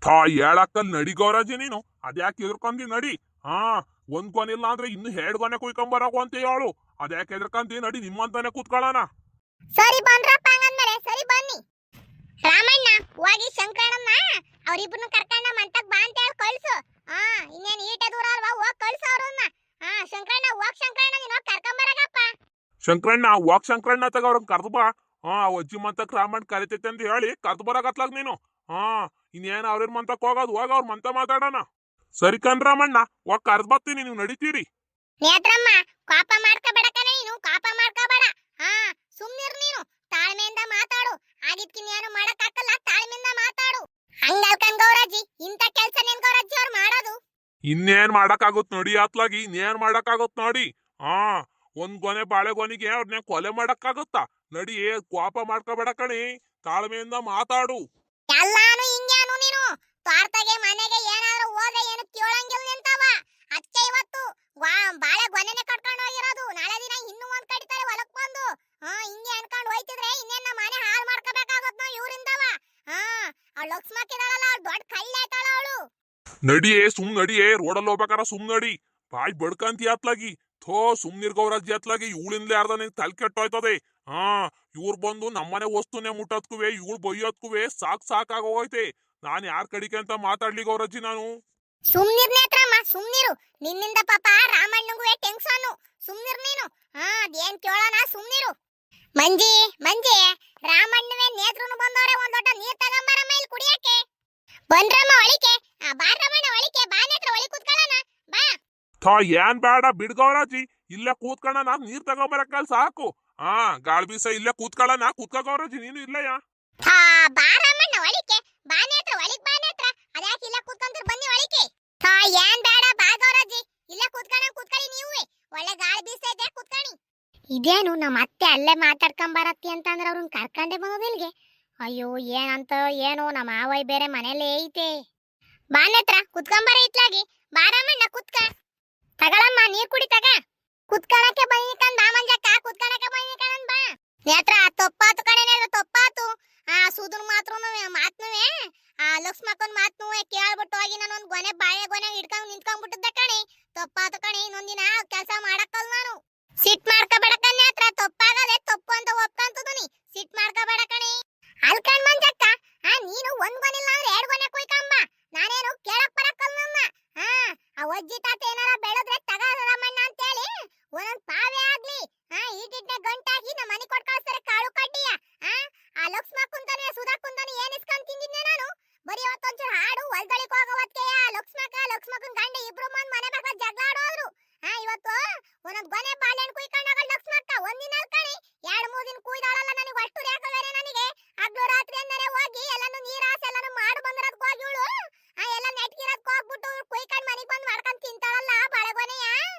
ಥಾ ಹೇಳಕ್ಕಲ್ ನಡಿ ಗೌರಾಜಿ ನೀನು ಅದ್ಯಾಕೆ ಎದ್ರಕೊಂಡಿ ನಡಿ. ಹಾ ಒಂದ್ ಕೊನಿಲ್ಲ ಅಂದ್ರೆ ಇನ್ನು 2 ಕೊನೆ ಕುಯ್ಕೊಂಬರಕು ಅಂತ ಹೇಳು. ಅದ್ಯಾಕೆ ಎದ್ರಕಂತಿ ನಡಿ ನಿಮ್ಮಂತಾನೆ ಕೂತ್ಕೊಳ್ಳೋಣ. ಸರಿ ಬನ್ರಪ್ಪ ಹಂಗಂದ್ಮೇಲೆ ಸರಿ ಬನ್ನಿ. ರಾಮಣ್ಣ ಹೋಗಿ ಶಂಕರಣ್ಣನ ಅವ್ರಿಬ್ರನ್ನ ಕರ್ಕೊಂಡ ಮಂಟಕ್ ಬಾ ಅಂತ ಹೇಳಿ ಕಳ್ಸು. ಹಾ ಇನ್ನೇನ್ ಈಟೆ ದೂರ ಅಲ್ವಾ, ಹೋಗ್ ಕಳ್ಸು ಅವ್ರನ್ನ. ಹಾ ಶಂಕರಣ್ಣ ಹೋಗ್ ಶಂಕರಣ್ಣ ನೀನು ಕರ್ಕೊಂಬರಗಪ್ಪ. ಶಂಕರಣ್ಣ ಹೋಗ್ ಶಂಕರಣ್ಣ ತಗ ಅವ್ರನ್ನ ಕರ್ದು ಬಾ. ಹಾ ಅಜ್ಜಿ ಮಂತಕ್ ರಾಮಣ್ಣ ಕರಿತೈತೆ ಅಂತ ಹೇಳಿ ಕರ್ದು ಬರಕತ್ಲಾಗ ನೀನು. ಹಾ ಇನ್ನೇನ್ ಅವ್ರ ಮಂತಕ್ ಹೋಗೋದು, ಹೋಗ ಅವ್ರ ಮಂತ ಮಾತಾಡೋಣ. ಸರಿ ಕಣ್ರಾಮಣ್ಣ ಹೋಗ್ ಕರ್ದ್ ಬರ್ತೀನಿ, ನೀವು ನಡೀತೀರಿ. ನೇತ್ರಮ್ಮ ಕೋಪ ಮಾಡ್ಕೋಬೇಡಕನೆ, ನೀನು ಕೋಪ ಮಾಡ್ಕೋಬೇಡ. ಹಾ ಸುಮ್ನಿರ್ ನೀನು, ತಾಳ್ಮೆಯಿಂದ ಮಾತಾಡು. ಆಗಿದ್ಕಿನ್ನೇನು ಮಾಡಕ್ಕಾಗಲ್ಲ, ತಾಳ್ಮೆಯಿಂದ ಮಾತಾಡು. ಹಂಗಲ್ಕನ್ ಗೌರಾಜಿ, ಇಂತ ಕೆಲ್ಸ ನೀನ್ ಗೌರಾಜಿ ಅವ್ರು ಮಾಡೋದು. ಇನ್ನೇನ್ ಮಾಡಕ್ಕಾಗುತ್ ನೋಡಿ ಅತ್ಲಾಗಿ, ಇನ್ನೇನ್ ಮಾಡಕ್ಕಾಗುತ್ ನೋಡಿ. ಹಾ ಒಂದ್ ಗೊನೆ ಬಾಳೆಗೊನಿಗೆ ಅವ್ರನ್ನ ಕೊಲೆ ಮಾಡಕ್ಕಾಗುತ್ತಾ? ನಡಿ ಕೋಪ ಮಾಡ್ಕೋಬೇಡ ಕಣಿ, ತಾಳ್ಮೆಯಿಂದ ಮಾತಾಡು. ಎಲ್ಲಾನು ಹಿಂಗ್ಯಾನು ನೀನು ತೋಟಗೆ ಮನೆಗೆ ಏನಾದ್ರು ಹೋದ್ರೆ ಏನು ಕೇಳಂಗಿಲ್ಲ ನಿಂತವ. ಅದಕ್ಕೆ ಇವತ್ತು ಬಾಳೆ ಗೊನೆನೆ ಕಟ್ಕೊಂಡು ಹೋಗಿರೋದು. ನಾಳೆ ದಿನ ಇನ್ನೂ ಒಂದ್ ಕಡಿತಾರೆ ಹೊಲಕ್ ಬಂದು. ಹಿಂಗೆ ಅನ್ಕೊಂಡು ಹೋಯ್ತಿದ್ರೆ ಇನ್ನೇನ್ ನಮ್ಮ ಮನೆ ಹಾಳು ಮಾಡ್ಕೋಬೇಕಾಗತ್ ನಾವು ಇವರಿಂದವ. ಅವಳು ಲಕ್ಷ್ಮಕ್ಕಿದಾಳಲ್ಲ, ಅವಳು ದೊಡ್ಡ ಕಳ್ಳೆ ಆಯ್ತಾಳ ಅವಳು. ನಡಿಯೇ ಸುಮ್ ನಡಿಯೇ, ರೋಡಲ್ಲಿ ಹೋಗ್ಬೇಕಾರ ಸುಮ್ ನಡಿ. ಬಾಯ್ ಬಡ್ಕಂತಿ ಅತ್ಲಾಗಿ. ಥೋ ಸುಮ್ನಿರ್ ಗೌರಾಜಿ ಅತ್ಲಾಗಿ, ಇವಳಿಂದಲೇ ಅರ್ಧ ನಿನ್ ತಲೆ ಕೆಟ್ಟೋಯ್ತದೆ. ಇವ್ರು ಬಂದು ನಮ್ಮನೆ ವಸ್ತುನೇ ಮುಟ್ಟೋದ್ಕುವೆ, ಇವ್ಳು ಬೈಯೋದ್ಕುವೆ ಸಾಕಾಗೋಗೈತೆ. ನಾನ್ ಯಾರ್ ಕಡಿಕೆ ಅಂತ ಮಾತಾಡ್ಲಿ ಗೌರಾಜಿ ನಾನು? ಸುಮ್ನಿರ್ ನೇತ್ರಮ್ಮ, ಸುಮ್ನಿರು. ನಿನ್ನಿಂದ ಪಾಪ ರಾಮಣ್ಣಂಗೂ ಟೆನ್ಷನ್. ಸುಮ್ನಿರ್ ನೀನು. ಅದೇನ್ ಕೇಳೋಣ, ಸುಮ್ನಿರು. ಮಂಜಿ ಮಂಜಿ, ರಾಮಣ್ಣವೇ ನೇತ್ರನು ಬಂದವ್ರೆ, ಒಂದ್ ಲೋಟ ನೀರ್ ತಗೊಂಬರಮ್ಮ ಇಲ್ಲಿ ಕುಡಿಯಕ್ಕೆ. ಬಂದ್ರಮ್ಮ ಒಳಿಕೆ. ಬಾ ರಾಮಣ್ಣ ಒಳಿಕೆ, ಬಾ ನೇತ್ರ ಒಳಿ ಕುತ್ಕೊಳ್ಳೋಣ ಬಾ. ಥಾ ಏನ್ ಬೇಡ ಬಿಡ್ ಗೌರಾಜಿ, ಇಲ್ಲೇ ಕೂತ್ಕೊಳ್ಳ, ನಾನ್ ನೀರ್ ತಗೊಂಬರಕ್ಕಲ್ ಸಾಕು. ಗಾಳಿ ಬೀಸ ಇಲ್ಲೇ ಕೂತ್ಕೊಳ್ಳ ಗೌರಾಜಿ, ನೀನು ಇಲ್ಲಯ್ಯ. ಬಾ ರಾಮಣ್ಣ ಒಳಿಕೆ, ಬಾ ನೇತ್ರ ಒಳಿಕ್ ಬಾ ನೇತ್ರ. ಅದ್ಯಾಕೆ ಇಲ್ಲ ಕೂತ್ಕೊಂಡ್ರು, ಬನ್ನಿ ಒಳಿಕೆ. ಏನ್ ಬೇಡ ಬಾ ಗೌರಾಜಿ, ಇಲ್ಲೇ ಕೂತ್ಕೊಳ್ಳಿ ನೀವೇ. ಒಳ್ಳೆ ಗಾಳಿ ಬೀಸೈತೆ, ಕೂತ್ಕೊಳ್ಳಿ. ಇದೇನು ನಮ್ಮ ಅತ್ತೆ ಅಲ್ಲೇ ಮಾತಾಡ್ಕೊಂಬರತ್ತಿ ಅಂತಂದ್ರೆ ಅವ್ರನ್ನ ಕರ್ಕೊಂಡೆ ಬಂದೋದು ಇಲ್ಗೆ. ಅಯ್ಯೋ ಏನಂತ ಏನು, ನಮ್ಮ ಆವಯ್ ಬೇರೆ ಮನೇಲೇ ಐತೆ. ಬಾ ನೇತ್ರ ಕುತ್ಕೊಂಬರ ಇತ್ಲಾಗಿ. ಬಾ ರಾಮಣ್ಣ ಕುತ್ಕ. ತಗಳಮ್ಮ ನೀರ್ ಕುಡಿ ತಗ. ಕುತ್ಕೊಳ್ಳಕ್ಕೆ ಬನ್ನಿಕಂದ್ ಬಾ ಮಂಜಕ್ಕ, ಕುತ್ಕೊಳ್ಳಕ್ಕೆ ಬನ್ನಿಕಂದ್ ಬಾ. ನೇತ್ರ ತಪ್ಪಾತು ಕಣೆ, ನೇತ್ರ ತಪ್ಪಾತು. ಸುಧುನ್ ಮಾತ್ನುವೆ ಲಕ್ಷ್ಮಕ್ಕನ್ ಮಾತ್ನುವೆ ಕೇಳ್ಬಿಟ್ಟು ಹೋಗಿ ನಾನೊಂದ್ ಗೊನೆ ಬಾಳೆ ಹಿಡ್ಕೊಂಡ್ ನಿಂತ್ಕೊಂಡ್ಬಿಟ್ಟಿದ್ದೆ ಕಣೆ. ತಪ್ಪಾತು ಕಣೆ, ಇನ್ನೊಂದಿನ ಕೆಲಸ ಮಾಡಕ್ಕಲ್ ನಾನು. ಸಿಟ್ ಮಾಡ್ಕೋಬೇಡ ಕಣೆ ನೇತ್ರ, ತಪ್ಪಾಗದೆ ತಪ್ಪು ಅಂತ ಒಪ್ಕೊಂತದನಿ. ಸಿಟ್ ಮಾಡ್ಕೋಬೇಡ ಕಣೆ. ಅಲ್ಕಂಡ್ ಮಂಜಕ್ಕ, ನೀನು ಒಂದ್ ಗೊನಿಲ್ಲ ಅಂದ್ರೆ 2 ಗೊನೆ ಕುಯ್ಕೊಂಬ. ನಾನೇನು ಕೇಳಕ್ ಬರಕ್ಕಲ್ ನನ್ನ. ಆ ಅಜ್ಜಿ ತಾತ ಏನಾರ ಬೆಳೆದ್ರೆ ತಗರಮಣ್ಣ ಅಂತ ಹೇಳಿ ಒಂದೊಂದ್ ಪಾವೇ ಆಗ್ಲಿ ಈಟಿಟ್ನೆ ಗಂಟಾಗಿ ನಮ್ಮ ಮನೆ ಕೊಟ್ಟು ಕಳಿಸ್ತಾರೆ ಕಾಳು ಕಡ್ಡಿಯ. ಆ ಲಕ್ಷ್ಮ ಕುಂತಾನೆ ಸುಧಾ ಕುಂತಾನೆ ಏನ್ ಇಸ್ಕೊಂಡ್ ತಿಂದಿದ್ನೆ ನಾನು. ಬರೀ ಅವತ್ತೊಂಚೂರು ಹಾಡು ಹೊಲ್ದಳಿಕ್ ಹೋಗೋವತ್ಕೆ ಲಕ್ಷ್ಮಕ್ಕನ್ ಗಂಡ ಇಬ್ರು ಬಂದ್ ಮನೆ ಬಾಗ್ಲ ಜಗಳ ಆಡೋದ್ರು. ಇವತ್ತು ಒಂದೊಂದ್ ಗೊನೆ ಬಾಳೆಹಣ್ಣು ಕುಯ್ಕೊಂಡಾಗ ಲಕ್ಷ್ಮಕ್ಕ ಒಂದಿನ ಕಣಿ 2-3 ದಿನ ಕುಯ್ದಾಳಲ್ಲ. ನನಗೆ ಅಷ್ಟು ರೇಖ ಬೇರೆ ನನಗೆ. ಹಗ್ಲು ರಾತ್ರಿ ಅಂದರೆ ಹೋಗಿ ಎಲ್ಲಾನು ನೀರಾಸ ಎಲ್ಲಾನು ಮಾಡು ಬಂದ್ರದ್ಕ ಹೋಗಿ ಇವಳು ಎಲ್ಲ ನೆಟ್ಗಿರೋದ್ಕ ಹೋಗ್ಬಿಟ್ಟು ಕುಯ್ಕೊಂಡ್ ಮನೆಗ್ ಬಂದ್ ಮಾಡ್ಕೊಂಡ್ ತಿಂತಾಳಲ್ಲ ಬಾಳೆಗೊನೆಯ.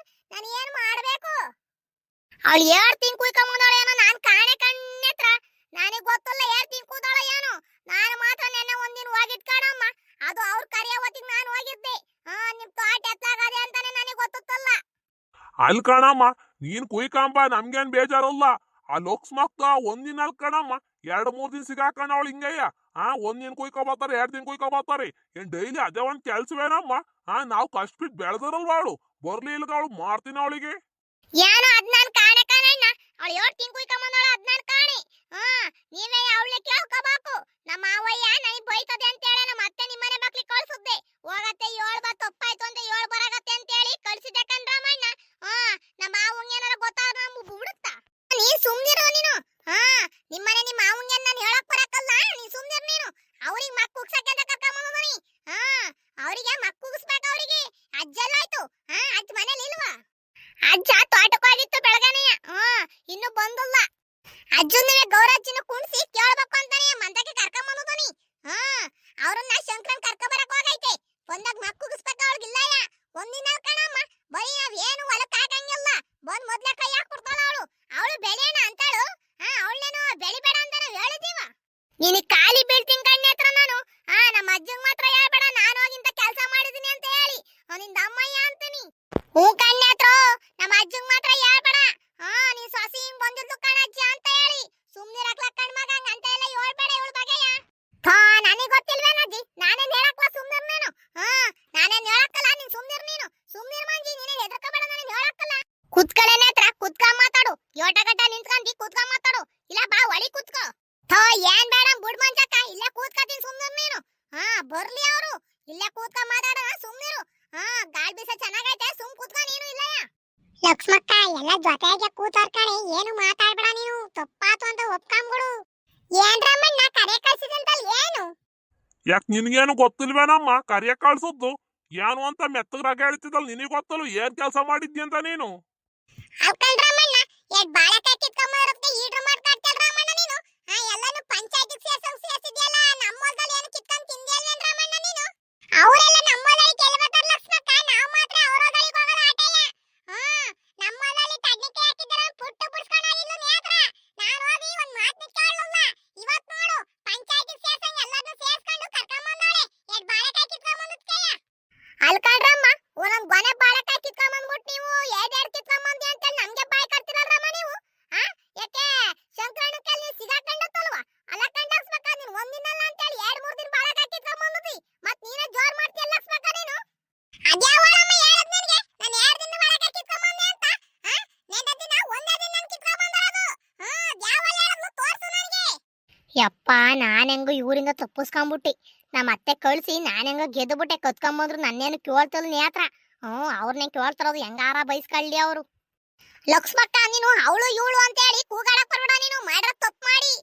ನಾನು ಏನ್ ಮಾಡ್ಬೇಕು? ಅವಳು 2 ತಿಂಗ್ ಕುಯ್ಕೊಂಬಂದವಳ ಏನೋ, ನಾನ್ ಕಾಣೆ ಕಣ್ಣೆತ್ರ. ನನಗೆ ಗೊತ್ತಿಲ್ಲ 2 ತಿಂಗ್ ಕೂತಾಳ ಏನೋ. ನಾನು ಮಾತ್ರ ನೆನ್ನೆ ಒಂದಿನ ಹೋಗಿದ್ ಕಣಮ್ಮ, ಅದು ಅವ್ರ ಕರಿಯ ಹೊತ್ತಿಗೆ ನಾನು ಹೋಗಿದ್ದೆ. ನಿಮ್ ತೋಟ ಎತ್ತಾಗದೆ ಅಂತಾನೆ ನನಗೆ ಗೊತ್ತಿಲ್ಲ. ಅಲ್ ಕಣಮ್ಮ, ನೀನ್ ಕುಯ್ಕಂಬ, ನಮ್ಗೇನ್ ಬೇಜಾರಲ್ಲ. ಆ ಲೋಕ್ಸ್ಮಕ್ಕ ಒಂದಿನ ಅಲ್ ಕಣಮ್ಮ, 2-3 ದಿನ ಸಿಗಾಕಣ ಅವಳು ಹಿಂಗಯ್ಯ. ಒಂದಿನ ಕುಯ್ಕೊಬತ್ತಾರೆ, 2 ದಿನ ಕುಯ್ಕೊಬತ್ತಾರೆ. ಏನ್ ಡೈಲಿ ಅದೇ ಒಂದ್ ಕೆಲ್ಸವೇನಮ್ಮ? ನಾವ್ ಕಷ್ಟ ಬಿಟ್ಟು ಬೆಳೆದರಲ್ವ ಅವಳು. ಬರ್ಲಿ ಇಲ್ಗ ಅವಳು ಮಾಡ್ತೀನಿ ಅವಳಿಗೆ. ಏನೋ ಅದ್ ನಾನ್ ಕಾಣೆ ಕಣಣ್ಣ. ಅವಳು 2 ತಿಂಗ್ ಕುಯ್ಕೊಂಬಂದವಳು, ಅದ್ ನಾನ್ ಕಾಣೆ. ನೀವೇ ಅವಳನ್ನ ಕೇಳ್ಕೋಬೇಕು. ನಮ್ಮ ಮಾವಯ್ಯ ನನಗೆ ಬೈತದೆ ಅಂತ ಹೇಳಿ ನಮ್ಮ ಅತ್ತೆ ನಿಮ್ಮನೆ ಮಕ್ಳಿಗೆ ಕಳ್ಸುದ್ದೆ. ಹೋಗತ್ತೆ 7 ಬಾ ತಪ್ಪಾಯ್ತು ಅಂತ 7 ಬರಾಗತ್ತೆ ಅಂತ ಹೇಳಿ ಕಳ್ಸಿದ್ದೆ ಕಣ್ರಾಮಣ್ಣ. ನಮ್ಮ ಮಾವಂಗ ಏನಾರ ಗೊತ್ತಾದ್ರೆ ಬಿಡುತ್ತಾ? ನೀನ್ ಸುಮ್ನಿರೋ ನೀನು. ನಿಮ್ಮನೆ ನಿಮ್ಮ ಮಾವಂಗ ನಾನು ಹೇಳಕ್ ಬರಕಲ್ಲ, ನೀನ್ ಸುಮ್ನಿರ್ ನೀನು. ಅವ್ರಿಗೆ ಮಕ್ಕ ಉಗ್ಸಕ್ಕೆ ಅಂತ ಕರ್ಕೊಂಬಂದನಿ. ಅವ್ರಿಗೆ ಮಕ್ಕ ಉಗಿಸ್ಬೇಕು ಅವ್ರಿಗೆ. ಅಜ್ಜಲ್ಲಾಯ್ತು. ಅಜ್ಜ ಮನೇಲಿ ಇಲ್ವಾ? ಅಜ್ಜ ತೋಟಕ್ಕೆ ಹೋಗಿತ್ತು ಬೆಳಗನೆಯ. ಇನ್ನು ಬಂದಿಲ್ಲ. ಅಜ್ಜನ್ನೇ ಗೌರಜ್ಜಿನ ಕುಣಿಸಿ ಕೇಳಬೇಕು ಅಂತಾನೆ ಮಂದಕ್ಕೆ ಕರ್ಕೊಂಬಂದನಿ. ಅವ್ರನ್ನ ಶಂಕರನ್ ಕರ್ಕೊಂಬರಕ್ ಹೋಗೈತೆ. ಬಂದಾಗ ಮಕ್ಕ ಉಗಿಸ್ಬೇಕು ಅವ್ಳಿಗಿಲ್ಲಯ್ಯ. ಒಂದಿನ ಕಣಮ್ಮ, ಬರೀ ನಾವ್ ಏನು ಹೊಲಕ್ ಹಾಕಂಗಿಲ್ಲ. ಬಂದ್ ಮೊದ್ಲೇ ಕೈ ಹಾಕ್ಬಿಡ್ತಾಳ ಅವಳು. ಅವಳು ಬೆಳೆಯಣ ಅಂತಾಳು. ಅವಳೇನು ಬೆಳಿಬೇಡ ಅಂತ ನಾವ್ ಹೇಳಿದೀವ. ನಿನಗ್ ಖಾಲಿ ಬೀಳ್ತೀನಿ ಕಣ್ಣೆ ಹತ್ರ ನಾನು. ನಮ್ಮ ಅಜ್ಜಂಗ್ ಮಾತ್ರ ಹೇಳ್ಬೇಡ ನಾನು ಹೋಗಿಂತ ಕೆಲಸ ಮಾಡಿದೀನಿ ಅಂತ ಹೇಳಿ. ನಿಂದ ಅಮ್ಮಯ್ಯ ಅಂತೀನಿ. ಕಣ್ಣೆ ಹತ್ರ ನಮ್ಮ ಅಜ್ಜಂಗ್ ಮಾತ್ರ ಹೇಳ್ಬೇಡ. ನೀನ್ ಸೊಸಿ ಹಿಂಗ್ ಬಂದಿದ್ದು ಕಣಜ್ಜ ಅಂತ ಹೇಳಿ. ಸುಮ್ನಿರಕ್ಲ ಕಣ್ಮಗ ಅಂತ ಎಲ್ಲ ಹೇಳ್ಬೇಡ ಇವಳ ಬಗೆಯ. ನನಗೆ ಗೊತ್ತಿಲ್ವೇನಜ್ಜಿ, ನಾನೇನ್ ಹೇಳಕ್ಲ ಸುಮ್ನೆ ಕುತ್ಕಳನೆ ಹತ್ರ ಕುತ್ಕ ಮಾತಾಡು. ಯೋಟಗಟ ನಿಂತ್ಕೊಂಡಿ ಕುತ್ಕ ಮಾತಾಡು. ಇಲ್ಲ ಬಾ ಒಳಿ ಕುತ್ಕೋ. ಥೋ ಏನ್ ಬೇಡ ಬುಡ್ ಮಂಚಕ್ಕ ಇಲ್ಲೇ ಕೂತ್ಕತೀನಿ ಸುಮ್ನಿರು ನೀನು. ಬರ್ಲಿ ಅವರು ಇಲ್ಲೇ ಕೂತ್ಕ ಮಾತಾಡೋಣ ಸುಮ್ನಿರು. ಗಾಳಿ ಬೀಸ ಚೆನ್ನಾಗೈತೆ ಸುಮ್ ಕೂತ್ಕ ನೀನು ಇಲ್ಲಯ್ಯ. ಲಕ್ಷ್ಮಕ್ಕ ಎಲ್ಲ ಜೊತೆಗೆ ಕೂತಾರ್ ಕಣೆ, ಏನು ಮಾತಾಡ್ಬೇಡ ನೀನು. ತಪ್ಪಾತು ಅಂತ ಒಪ್ಕೊಂಬಿಡು. ಏನ್ರಮ್ಮಣ್ಣ ಕರೆ ಕಳ್ಸಿದಂತಲ್ ಏನು? ಯಾಕೆ ನಿನ್ಗೇನು ಗೊತ್ತಿಲ್ವೇನಮ್ಮ ಕರಿಯ ಕಳ್ಸದ್ದು ಏನು ಅಂತ ಮೆತ್ತಗ್ರಾಗ ಹೇಳ್ತಿದ್ದಲ್ ನಿನಗೆ ಗೊತ್ತಲ್ಲ ಏನ್ ಕೆಲಸ ಮಾಡಿದ್ದಿ ಅಂತ ನೀನು. ಅಲ್ಕಂಡ್ರಮ್ಮಣ್ಣ ಎಡ್ ಬಾಳೆಕಾಯಿ ಕಿತ್ಕೊಂಬರೋದಕ್ಕೆ ಈಡ್ರು ಮಾಡ್ಕಾಡ್ತಲ್ರಮ್ಮಣ್ಣ ನೀನು. ಎಲ್ಲಾನು ಪಂಚಾಯತಿಗೆ ಸೇರ್ಸಿದ್ಯಲ್ಲ, ನಮ್ಮ ಹೊಲದಲ್ಲಿ ಏನು ಕಿತ್ಕೊಂಡ್ ತಿಂದಿಯಲ್ವೇನ್ರಮ್ಮಣ್ಣ ನೀನು? ಅವರೆಲ್ಲ ನಮ್ಮ ಹೊಲದಲ್ಲಿ ಗೆಲ್ಬೇಕಾದ್ರೆ ಲಕ್ಷ್ಮಕ್ಕ, ನಾವು ಮಾತ್ರ ಅವ್ರ ಹೊಲಗಳಿಗೆ ಹೋಗಲ್ಲ ಆಟಯ್ಯ. ನಮ್ಮ ಹೊಲದಲ್ಲಿ ತಡ್ನಿಕಾಯಿ ಹಾಕಿದ್ರೆ ಪುಟ್ಟು ಬಿಡ್ಸ್ಕೊಂಡಾಗಿಲ್ಲ ನೇತ್ರ. ನಾನು ಹೋಗಿ ಒಂದ್ ಮಾತನ್ನ ಕೇಳಲ್ಲ. ಇವತ್ ನೋಡು ಪಂಚಾಯತಿಗೆ ಸೇರ್ಸಂಗ್ ಎಲ್ಲಾನು ಸೇರ್ಸ್ಕೊಂಡು ಕರ್ಕೊಂಬಂದವಳೆ ಎಡ್ ಬಾಳೆಕಾಯಿ ಕಿತ್ಕೊಂಬಂದದ್ಕೆಯ. ಅಲ್ಕಂಡ್ರಮ್ಮ ಒಂದೊಂದ್ ಗೊನೆ ಬಾಳೆಕಾಯಿ ಕಿತ್ಕೊಂಬಂದ್ಬಿಟ್ಟು ನೀವು ಎರಡೆರಡು ಕಿತ್ಕೊಂಬಂದಿ ಅಂತೇಳಿ ನಮ್ಗೆ ಬಾಯ್ ಕಟ್ತಿರಲ್ರಮ್ಮ ನೀವು. ಯಾಕೆ ಶಂಕರಣ್ಣ ಕೈಲಿ ಸಿಗಾಕೊಂಡತ್ತಲ್ವಾ? ಅಲ್ಲ ಕಂಡಕ್ಸ್ಬೇಕ ನೀನು ಒಂದಿನಲ್ಲ ಅಂತೇಳಿ 2-3 ದಿನ ಬಾಳೆಕಾಯಿ ಕಿತ್ಕೊಂಬಂದಿ. ಮತ್ ನೀನೇ ಜೋರ್ ಮಾಡ್ತೀಯಲ್ಲ ಲಕ್ಷ್ಮಕ್ಕ ನೀನು. ಅದ್ಯಾವಳಮ್ಮ ಹೇಳದ್ ನಿನಗೆ ನಾನು 2 ದಿನ ಬಾಳೆಕಾಯಿ ಕಿತ್ಕೊಂಬಂದೆ ಅಂತ? ನೆನ್ನೆ ದಿನ ಒಂದೇ ದಿನ ನಾನು ಕಿತ್ಕೊಂಬಂದಿರೋದು. ಅದ್ಯಾವಳ ಹೇಳದ್ಲು ತೋರ್ಸು ನನಗೆ. ಯಪ್ಪ ನಾನು ಹೆಂಗೋ ಇವರಿಂದ ತಪ್ಪಿಸ್ಕೊಂಡ್ಬಿಟ್ಟಿ. ನಮ್ಮ ಅತ್ತೆ ಕಳ್ಸಿ ನಾನು ಹೆಂಗೋ ಗೆದ್ದುಬಿಟ್ಟೆ. ಕತ್ಕೊಂಬಂದ್ರು ನನ್ನೇನು ಕೇಳ್ತಲ್ಲ ನೇತ್ರ. ಅವ್ರನ್ನೇ ಕೇಳ್ತಾರದು ಹೆಂಗಾರ ಬೈಸ್ಕೊಳ್ಳಿ ಅವರು. ಲಕ್ಷ್ಮಕ್ಕ ನೀನು ಅವಳು ಇವಳು ಅಂತ ಹೇಳಿ ಕೂಗಾಡಕ್ ಬರ್ಬೇಡ ನೀನು. ಮಾಡ್ರ ತಪ್ಪು ಮಾಡಿ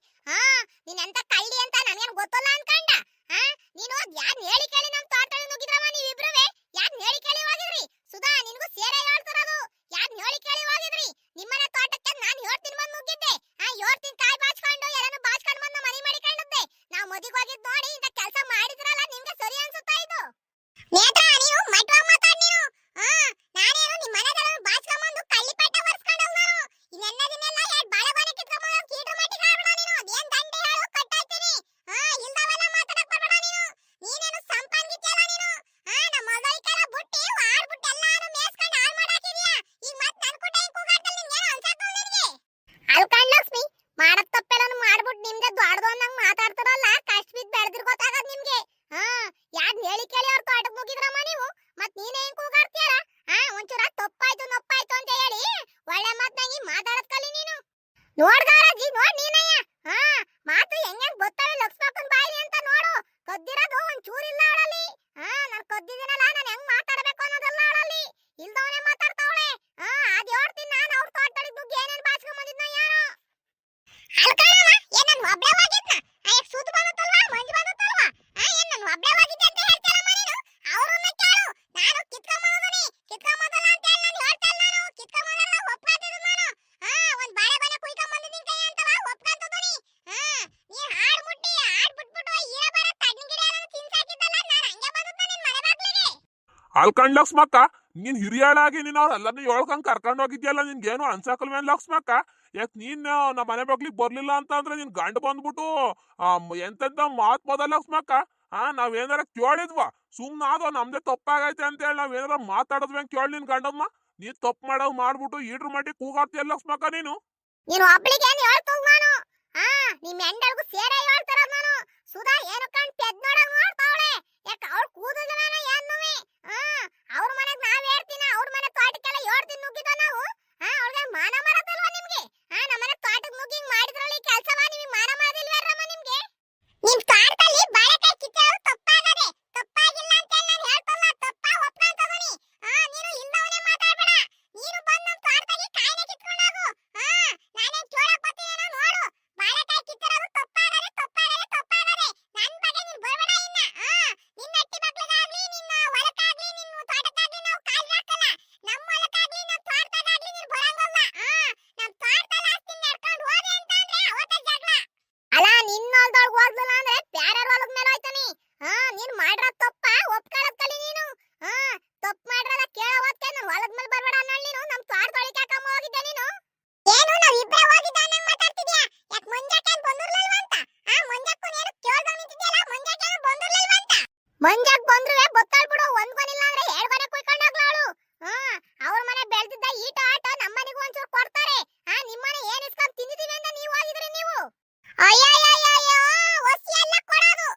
ನೀನ್ ಎಂತ ಕಳ್ಳಿ ಅಂತ ನನಗೇನು ಗೊತ್ತಲ್ಲ ಅನ್ಕಂಡ. ನೀನು ಯಾರ್ ಹೇಳಿ ಕೇಳಿ ನಮ್ ತೋಟದಲ್ಲಿ ನುಗ್ಗಿದ್ರಮ್ಮ ನೀವಿಬ್ರುವೆ. ಯಾರ್ ಹೇಳಿ ಕೇಳಿ ಹೋಗಿದ್ರಿ? ಸುಧಾ ನಿನ್ಗೂ ಸೇರೆ ಹೇಳ್ತಿರೋದು. ಯಾರ್ ಹೇಳಿ ಕೇಳಿ ಹೋಗಿದ್ರಿ? ನಿಮ್ಮನೆ ತೋಟಕ್ಕೆ ನಾನು ಹೇಳ್ತೀನಿ ಬಂದು ನುಗ್ಗಿದ್ದೆ. ಹೇಳ್ತೀನಿ ಕಾಯಿ ಬಾಚ್ಕೊಂಡು ಎಲ್ಲಾನು ಬಾಚ್ಕೊಂಡು ಬಂದು ಮನೆ ಮಾಡಿಕೊಂಡದ್ದೆ. ನಾವು ಮದಿಗೆ ಹೋಗಿದ್ ನೋಡಿ ಇಂತ ಕೆಲಸ ಮಾಡಿದ್ರಲ್ಲ ನಿಮ್ಗೆ ಸರಿ ಅನ್ಸುತ್ತಾ ಇದು? ನೇತ್ರ ನೀನು ಮಟ್ವಾಗಿ ಮಾತಾಡ್ ನೀನು. ನಾನೇನು ನಿಮ್ಮ ಮನೆದೆಲ್ಲ ಬಾಚ್ಕೊಂಡ್ಬಂದು ಕಳ್ಳಿ ಪಟ್ಟ ಬರ್ಸ್ಕೊಂಡವ್ ನಾನು. ಇನ್ನೆನ್ನದಿನೆಲ್ಲ ಎರಡು ಬಾಳೆಗೊನೆ ಕಿತ್ಕೊಂಡ್ಬಂದು ಕೀಟ್ರು ಮಟ್ಟಿಗೆ ಆಗ್ಬೇಡ ನೀನು. ಅದೇನ್ ದಂಡೆ ಹೇಳು ಕಟ್ಟಾಯ್ತೀನಿ. ಇಲ್ದವೆಲ್ಲ ಮಾತಾಡಕ್ ಬರ್ಬೇಡ ನೀನು. ನೀನೇನು ಸಂಪನ್ಗಿತ್ಯಲ್ಲ ನೀನು. ನಮ್ಮ ಮೊದಲಿಕೆಲ್ಲ ಬುಟ್ಟಿ ಆಡ್ಬಿಟ್ಟು ಎಲ್ಲಾನು ಮೇಸ್ಕೊಂಡು ಹಾಳು ಮಾಡಾಕಿದ್ಯಾ. ಈಗ ಮತ್ ನನ್ ಕುಟ ಹಿಂಗ್ ಕೂಗಾಡ್ತಲ್ಲ ನಿನ್ಗೇನು ಅನ್ಸಕ್ಕು ನಿನಗೆ? ಅಲ್ಕಂಡ್ ಲಕ್ಷ್ಮಿ ಮಾಡಕ್ ತಪ್ಪೆಲ್ಲನು ಮಾಡ್ಬಿಟ್ಟು ನಿಮ್ಗೆ ದೊಡ್ಡದು ಅನ್ನಂಗ್ ಮಾತಾಡ್ತಾರಲ್ಲ, ಕಷ್ಟ ಬಿದ್ದು ಬೆಳೆದಿರ್ ಗೊತ್ತಾಗದ್ ನಿಮ್ಗೆ. ಯಾರ್ ಹೇಳಿ ಕೇಳಿ ಅವ್ರ ತೋಟಕ್ಕೆ ನುಗ್ಗಿದ್ರಮ್ಮ ನೀವು. ಮತ್ ನೀನೇ ಹೆಂಗ್ ಕೂಗಾಡ್ತೀಯಲ್ಲ? ಒಂಚೂರ ತಪ್ಪಾಯ್ತು ನಪ್ಪಾಯ್ತು ಅಂತ ಹೇಳಿ ಒಳ್ಳೆ ಮಾತ್ನಾಗಿ ಮಾತಾಡದ್ ಕಲಿ ನೀನು. ನೋಡ್ಗಾರಜ್ಜಿ ನೋಡ್ ನೀನಯ್ಯ. ಮಾತು ಹೆಂಗ್ ಗೊತ್ತವೆ ಲಕ್ಷ್ಮಕ್ಕನ್ ಬಾಯಿ ಅಂತ ನೋಡು. ಕದ್ದಿರೋದು ಒಂದ್ ಚೂರಿಲ್ಲ ಅವಳಲ್ಲಿ. ನಾನ್ ಕದ್ದಿದ್ದೀನಲ್ಲ, ನಾನ್ ಹೆಂಗ್ ಮಾತಾಡ್ಬೇಕು ಅನ್ನೋದಲ್ಲ ಅವಳಲ್ಲಿ. ಇಲ್ದವನೇ ಮಾತಾಡ್ತಾವಳೆ. ಅದ್ ಹೇಳ್ತೀನಿ ನಾನು ಅವ್ರ ತೋಟದಲ್ಲಿ ನುಗ್ಗಿ ಏನೇನ್ ಬಾಚ್ಕೊಂಡ್ ಬಂದಿದ್ನ ಯಾರೋ. ಅಲ್ಕಣಮ್ಮ ಏನ್ ನಾನು ಒಬ್ಳೆ ಹೋಗಿದ್ನ? ಅಯ್ಯ ಸೂತು ಬಂದತ್ತಲ್ವಾ ಮಂಜು ಬಂದತ್ತಲ್ವಾ? ಏನ್ ನಾನು ಒಬ್ಳೆ ಹೋಗಿದ್ದೆ ಅಂತ ಹೇಳ್ತಾರಮ್ಮ ನೀನು? ಅವ್ರನ್ನ ಕೇಳು. ನಾನು ಕಿತ್ಕೊಂಬಂದನಿ ಕಿತ್ಕೊಂಬಂದಲ್ಲ ಅಂತ ಹೇಳಿ ನಾನು ಹೇಳ್ತಾ ಇಲ್ಲ. ನಾನು ಕಿತ್ಕೊಂಬಂದಲ್ಲ ಒಪ್ಕೊಂತಿದ್ದು ನಾನು. ಒಂದ್ ಬಾಳೆಗೊನೆ ಕುಯ್ಕೊಂಬಂದಿದ್ದೀನಿ ಕೈ ಅಂತವ ಒಪ್ಕೊಂತಿದ್ದೀನಿ. ನೀ ಹಾಡ್ ಬಿಟ್ಬಿಟ್ಟು ಈರ ಬರ ತಣ್ಣಗಿರಿ ಎಲ್ಲ ತಿನ್ಸಾಕಿದ್ದಲ್ಲ, ನಾನು ಹಂಗೆ ಬಂದದ್ನ ನಿನ್ ಮನೆ ಬಾಗ್ಲಿಗೆ. ಅಲ್ಕಂಡ್ ಲಕ್ಷ್ಮಕ್ಕ ನೀನ್ ಹಿರಿಯಳಾಗಿ ನೀನ್ ಅವ್ರೆಲ್ಲರೂ ಹೇಳ್ಕೊಂಡ್ ಕರ್ಕೊಂಡ್ ಹೋಗಿದ್ಯಲ್ಲ, ನಿನ್ಗೇನು ಅನ್ಸಕಲ್ವೇನ್ ಲಕ್ಷ್ಮಕ್ಕ? ಯಾಕೆ ನೀನ್ ನಮ್ಮ ಮನೆ ಬಾಗ್ಲಿಗೆ ಬರ್ಲಿಲ್ಲ ಅಂತ ಅಂದ್ರೆ ನಿನ್ ಗಂಡ ಬಂದ್ಬಿಟ್ಟು ಎಂತೆಂತ ಮಾತ್ ಮೊದಲ ಲಕ್ಷ್ಮಕ್ಕ. ನಾವೇನಾರ ಕೇಳಿದ್ವಾ? ಸುಮ್ನಾದೋ ನಮ್ದೇ ತಪ್ಪಾಗೈತೆ ಅಂತ ಹೇಳಿ ನಾವೇನಾರ ಮಾತಾಡದ್ವಿ ಅಂತ ಕೇಳಿ ನಿನ್ ಗಂಡಮ್ಮ. ನೀನ್ ತಪ್ಪು ಮಾಡೋದು ಮಾಡ್ಬಿಟ್ಟು ಈಡ್ರು ಮಾಡಿ ಕೂಗಾಡ್ತೀಯಲ್ಲ ಲಕ್ಷ್ಮಕ್ಕ ನೀನು. ನೀನು ಒಬ್ಳಿಗೆ ಏನ್ ಹೇಳ್ತೋಗ್ ನಾನು? ನಿಮ್ ಹೆಂಡಲ್ಗೂ ಸೇರೆ ಹೇಳ್ತಾರ ನಾನು. ಸುಧಾ ಏನು ಕಣ್ ಪೆದ್ ನೋಡಂಗ್ ನೋಡ್ತಾವಳೆ. ಯಾಕ ಅವ್ಳ ಕೂದಲವೇನ ಏನ್ನುವೆ? ಅವ್ರ ಮನೆಗ್ ನಾವ್ ಹೇಳ್ತೀನ, ಅವ್ರ ಮನೆ ತೋಟಕ್ಕೆಲ್ಲ ಹೇಳ್ತೀನಿ ನುಗ್ಗಿದ ನಾವು. ಅವ್ಳಿಗೆ ಮಾನ ಮಾಡದಲ್ವಾ ನಿಮ್ಗೆ? ನಮ್ಮನೆ ತೋಟಕ್ಕೆ ನುಗ್ಗಿ ಹಿಂಗ್ ಮಾಡಿದ್ರಲ್ಲಿ ಕೆಲಸವ ನಿಮಗೆ ಮಾನ ಮಾಡೋದಿಲ್ವೇರಮ್ಮ ನಿಮ್ಗೆ? ನಿಮ್ ತೋಟದಲ್ಲಿ ಬಾಳೆಕಾಯಿ ಕಿತ್ತೋದು ತಪ್ಪಾಗದೆ. ತಪ್ಪಾಗಿಲ್ಲ ಅಂತ ಹೇಳಿ ನಾನು ಹೇಳ್ತಲ್ಲ, ತಪ್ಪ ಒಪ್ಕೊಂತಿದ್ದೀನಿ. ನೀನು ಇಲ್ದವನೇ ಮಾತಾಡ್ಬೇಡ. ನೀನು ಬಂದು ನಮ್ಮ ತೋಟದಲ್ಲಿ ಕಾಯಿನ ಕಿತ್ಕೊಂಡು ಹೋಗು. ನಾನೇನ್ ಕೇಳಕ್ ಬರ್ತೀನೇನೋ ನೋಡು. ಬಾಳೆಕಾಯಿ ಕಿತ್ತಿರೋದು ತಪ್ಪಾಗದೆ ತಪ್ಪಾಗದೆ ತಪ್ಪಾಗದೆ. ನನ್ ಬಗ್ಗೆ ನೀನ್ ಬರ್ಬೇಡ ಇನ್ನ. ನಿನ್ನ ಅಟ್ಟಿ ಮಕ್ಳಿಗಾಗ್ಲಿ ನಿನ್ನ ಹೊಲಕ್ಕಾಗ್ಲಿ ನಿನ್ನ ತೋಟಕ್ಕಾಗ್ಲಿ ನಾವು ಕಾಲ್ ಹಾಕಲ್ಲ. ನಮ್ಮ ಹೊಲಕ್ಕಾಗ್ಲಿ ನಮ್ಮ ತೋಟದಾಗ್ಲಿ ನೀನ್ ಬರಂಗಲ್ಲ. ನಮ್ಮ ತೋಟದಲ್ಲಿ ಆಸ್ತಿ ನಡ್ಕೊಂಡು ಹೋದೆ ಅಂತ ಅಂದ್ರೆ ಅವತ್ತೇ ಜಗಳ. ಅಲ್ಲ ನಿನ್ನ ಹೊಲದೊಳಗೆ ಹೋಗ್ಲಿಲ್ಲ ಅಂದ್ರೆ ಬ್ಯಾರ್ಯಾರ ಹೊಲದ ಮೇಲೆ ಹೋಯ್ತಾನಿ. ನೀನ್ ಮಾಡ್ರ ತಪ್ಪ ಒಪ್ಕೊಳ್ಳೋದ್ ಕಲಿ ನೀನು. ತಪ್ಪು ಮಾಡ್ರಲ್ಲ ಕೇಳೋವತ್ಕೆ ನನ್ನ ಹೊಲದ ಮೇಲೆ ಬರ್ಬೇಡ ಅನ್ನೋ ನೀನು. ನಮ್ಮ ತೋಟದೊಳಗೆ ಯಾಕಮ್ಮ ಹೋಗಿದ್ದೆ ನೀನು? ಏನು ನಾವ್ ಇಬ್ರೇ ಹೋಗಿದ್ದ ಅನ್ನಂಗ್ ಮಾತಾಡ್ತಿದ್ಯಾ? ಯಾಕೆ ಮಂಜಾಕೇನ್ ಬಂದಿರ್ಲಿಲ್ವಂತ? ಮಂಜಾಕ್ಕನ್ ಏನು ಕೇಳ್ದಂಗ್ ನಿಂತಿದ್ಯಲ್ಲ, ಮಂಜಾಕೇನು ಬಂದಿರ್ಲಿಲ್ವಂತ? ಮಂಜಾಕ್ ಬಂದ್ರುವೆ ಬತ್ತಾಳ್ ಬಿಡು. ಒಂದ್ ಗೊನಿಲ್ಲ ಅಂದ್ರೆ 2 ಗೊನೆ ಕುಯ್ಕೊಂಡು ಹೋಗ್ಲ ಅವಳು. ಅವ್ರ ಮನೆ ಬೆಳ್ದಿದ್ದ ಈಟ ಆಟ ನಮ್ಮ ಮನೆಗೂ ಒಂಚೂರು ಕೊಡ್ತಾರೆ. ನಿಮ್ಮನೆ ಏನ್ ಇಸ್ಕೊಂಡ್ ತಿಂದಿದೀವಿ ಅಂತ ನೀವು ಹೋಗಿದ್ರಿ ನೀವು. ಅಯ್ಯಯ್ಯಯ್ಯೋ ಒಸಿ ಎಲ್ಲ ಕೊಡೋದು.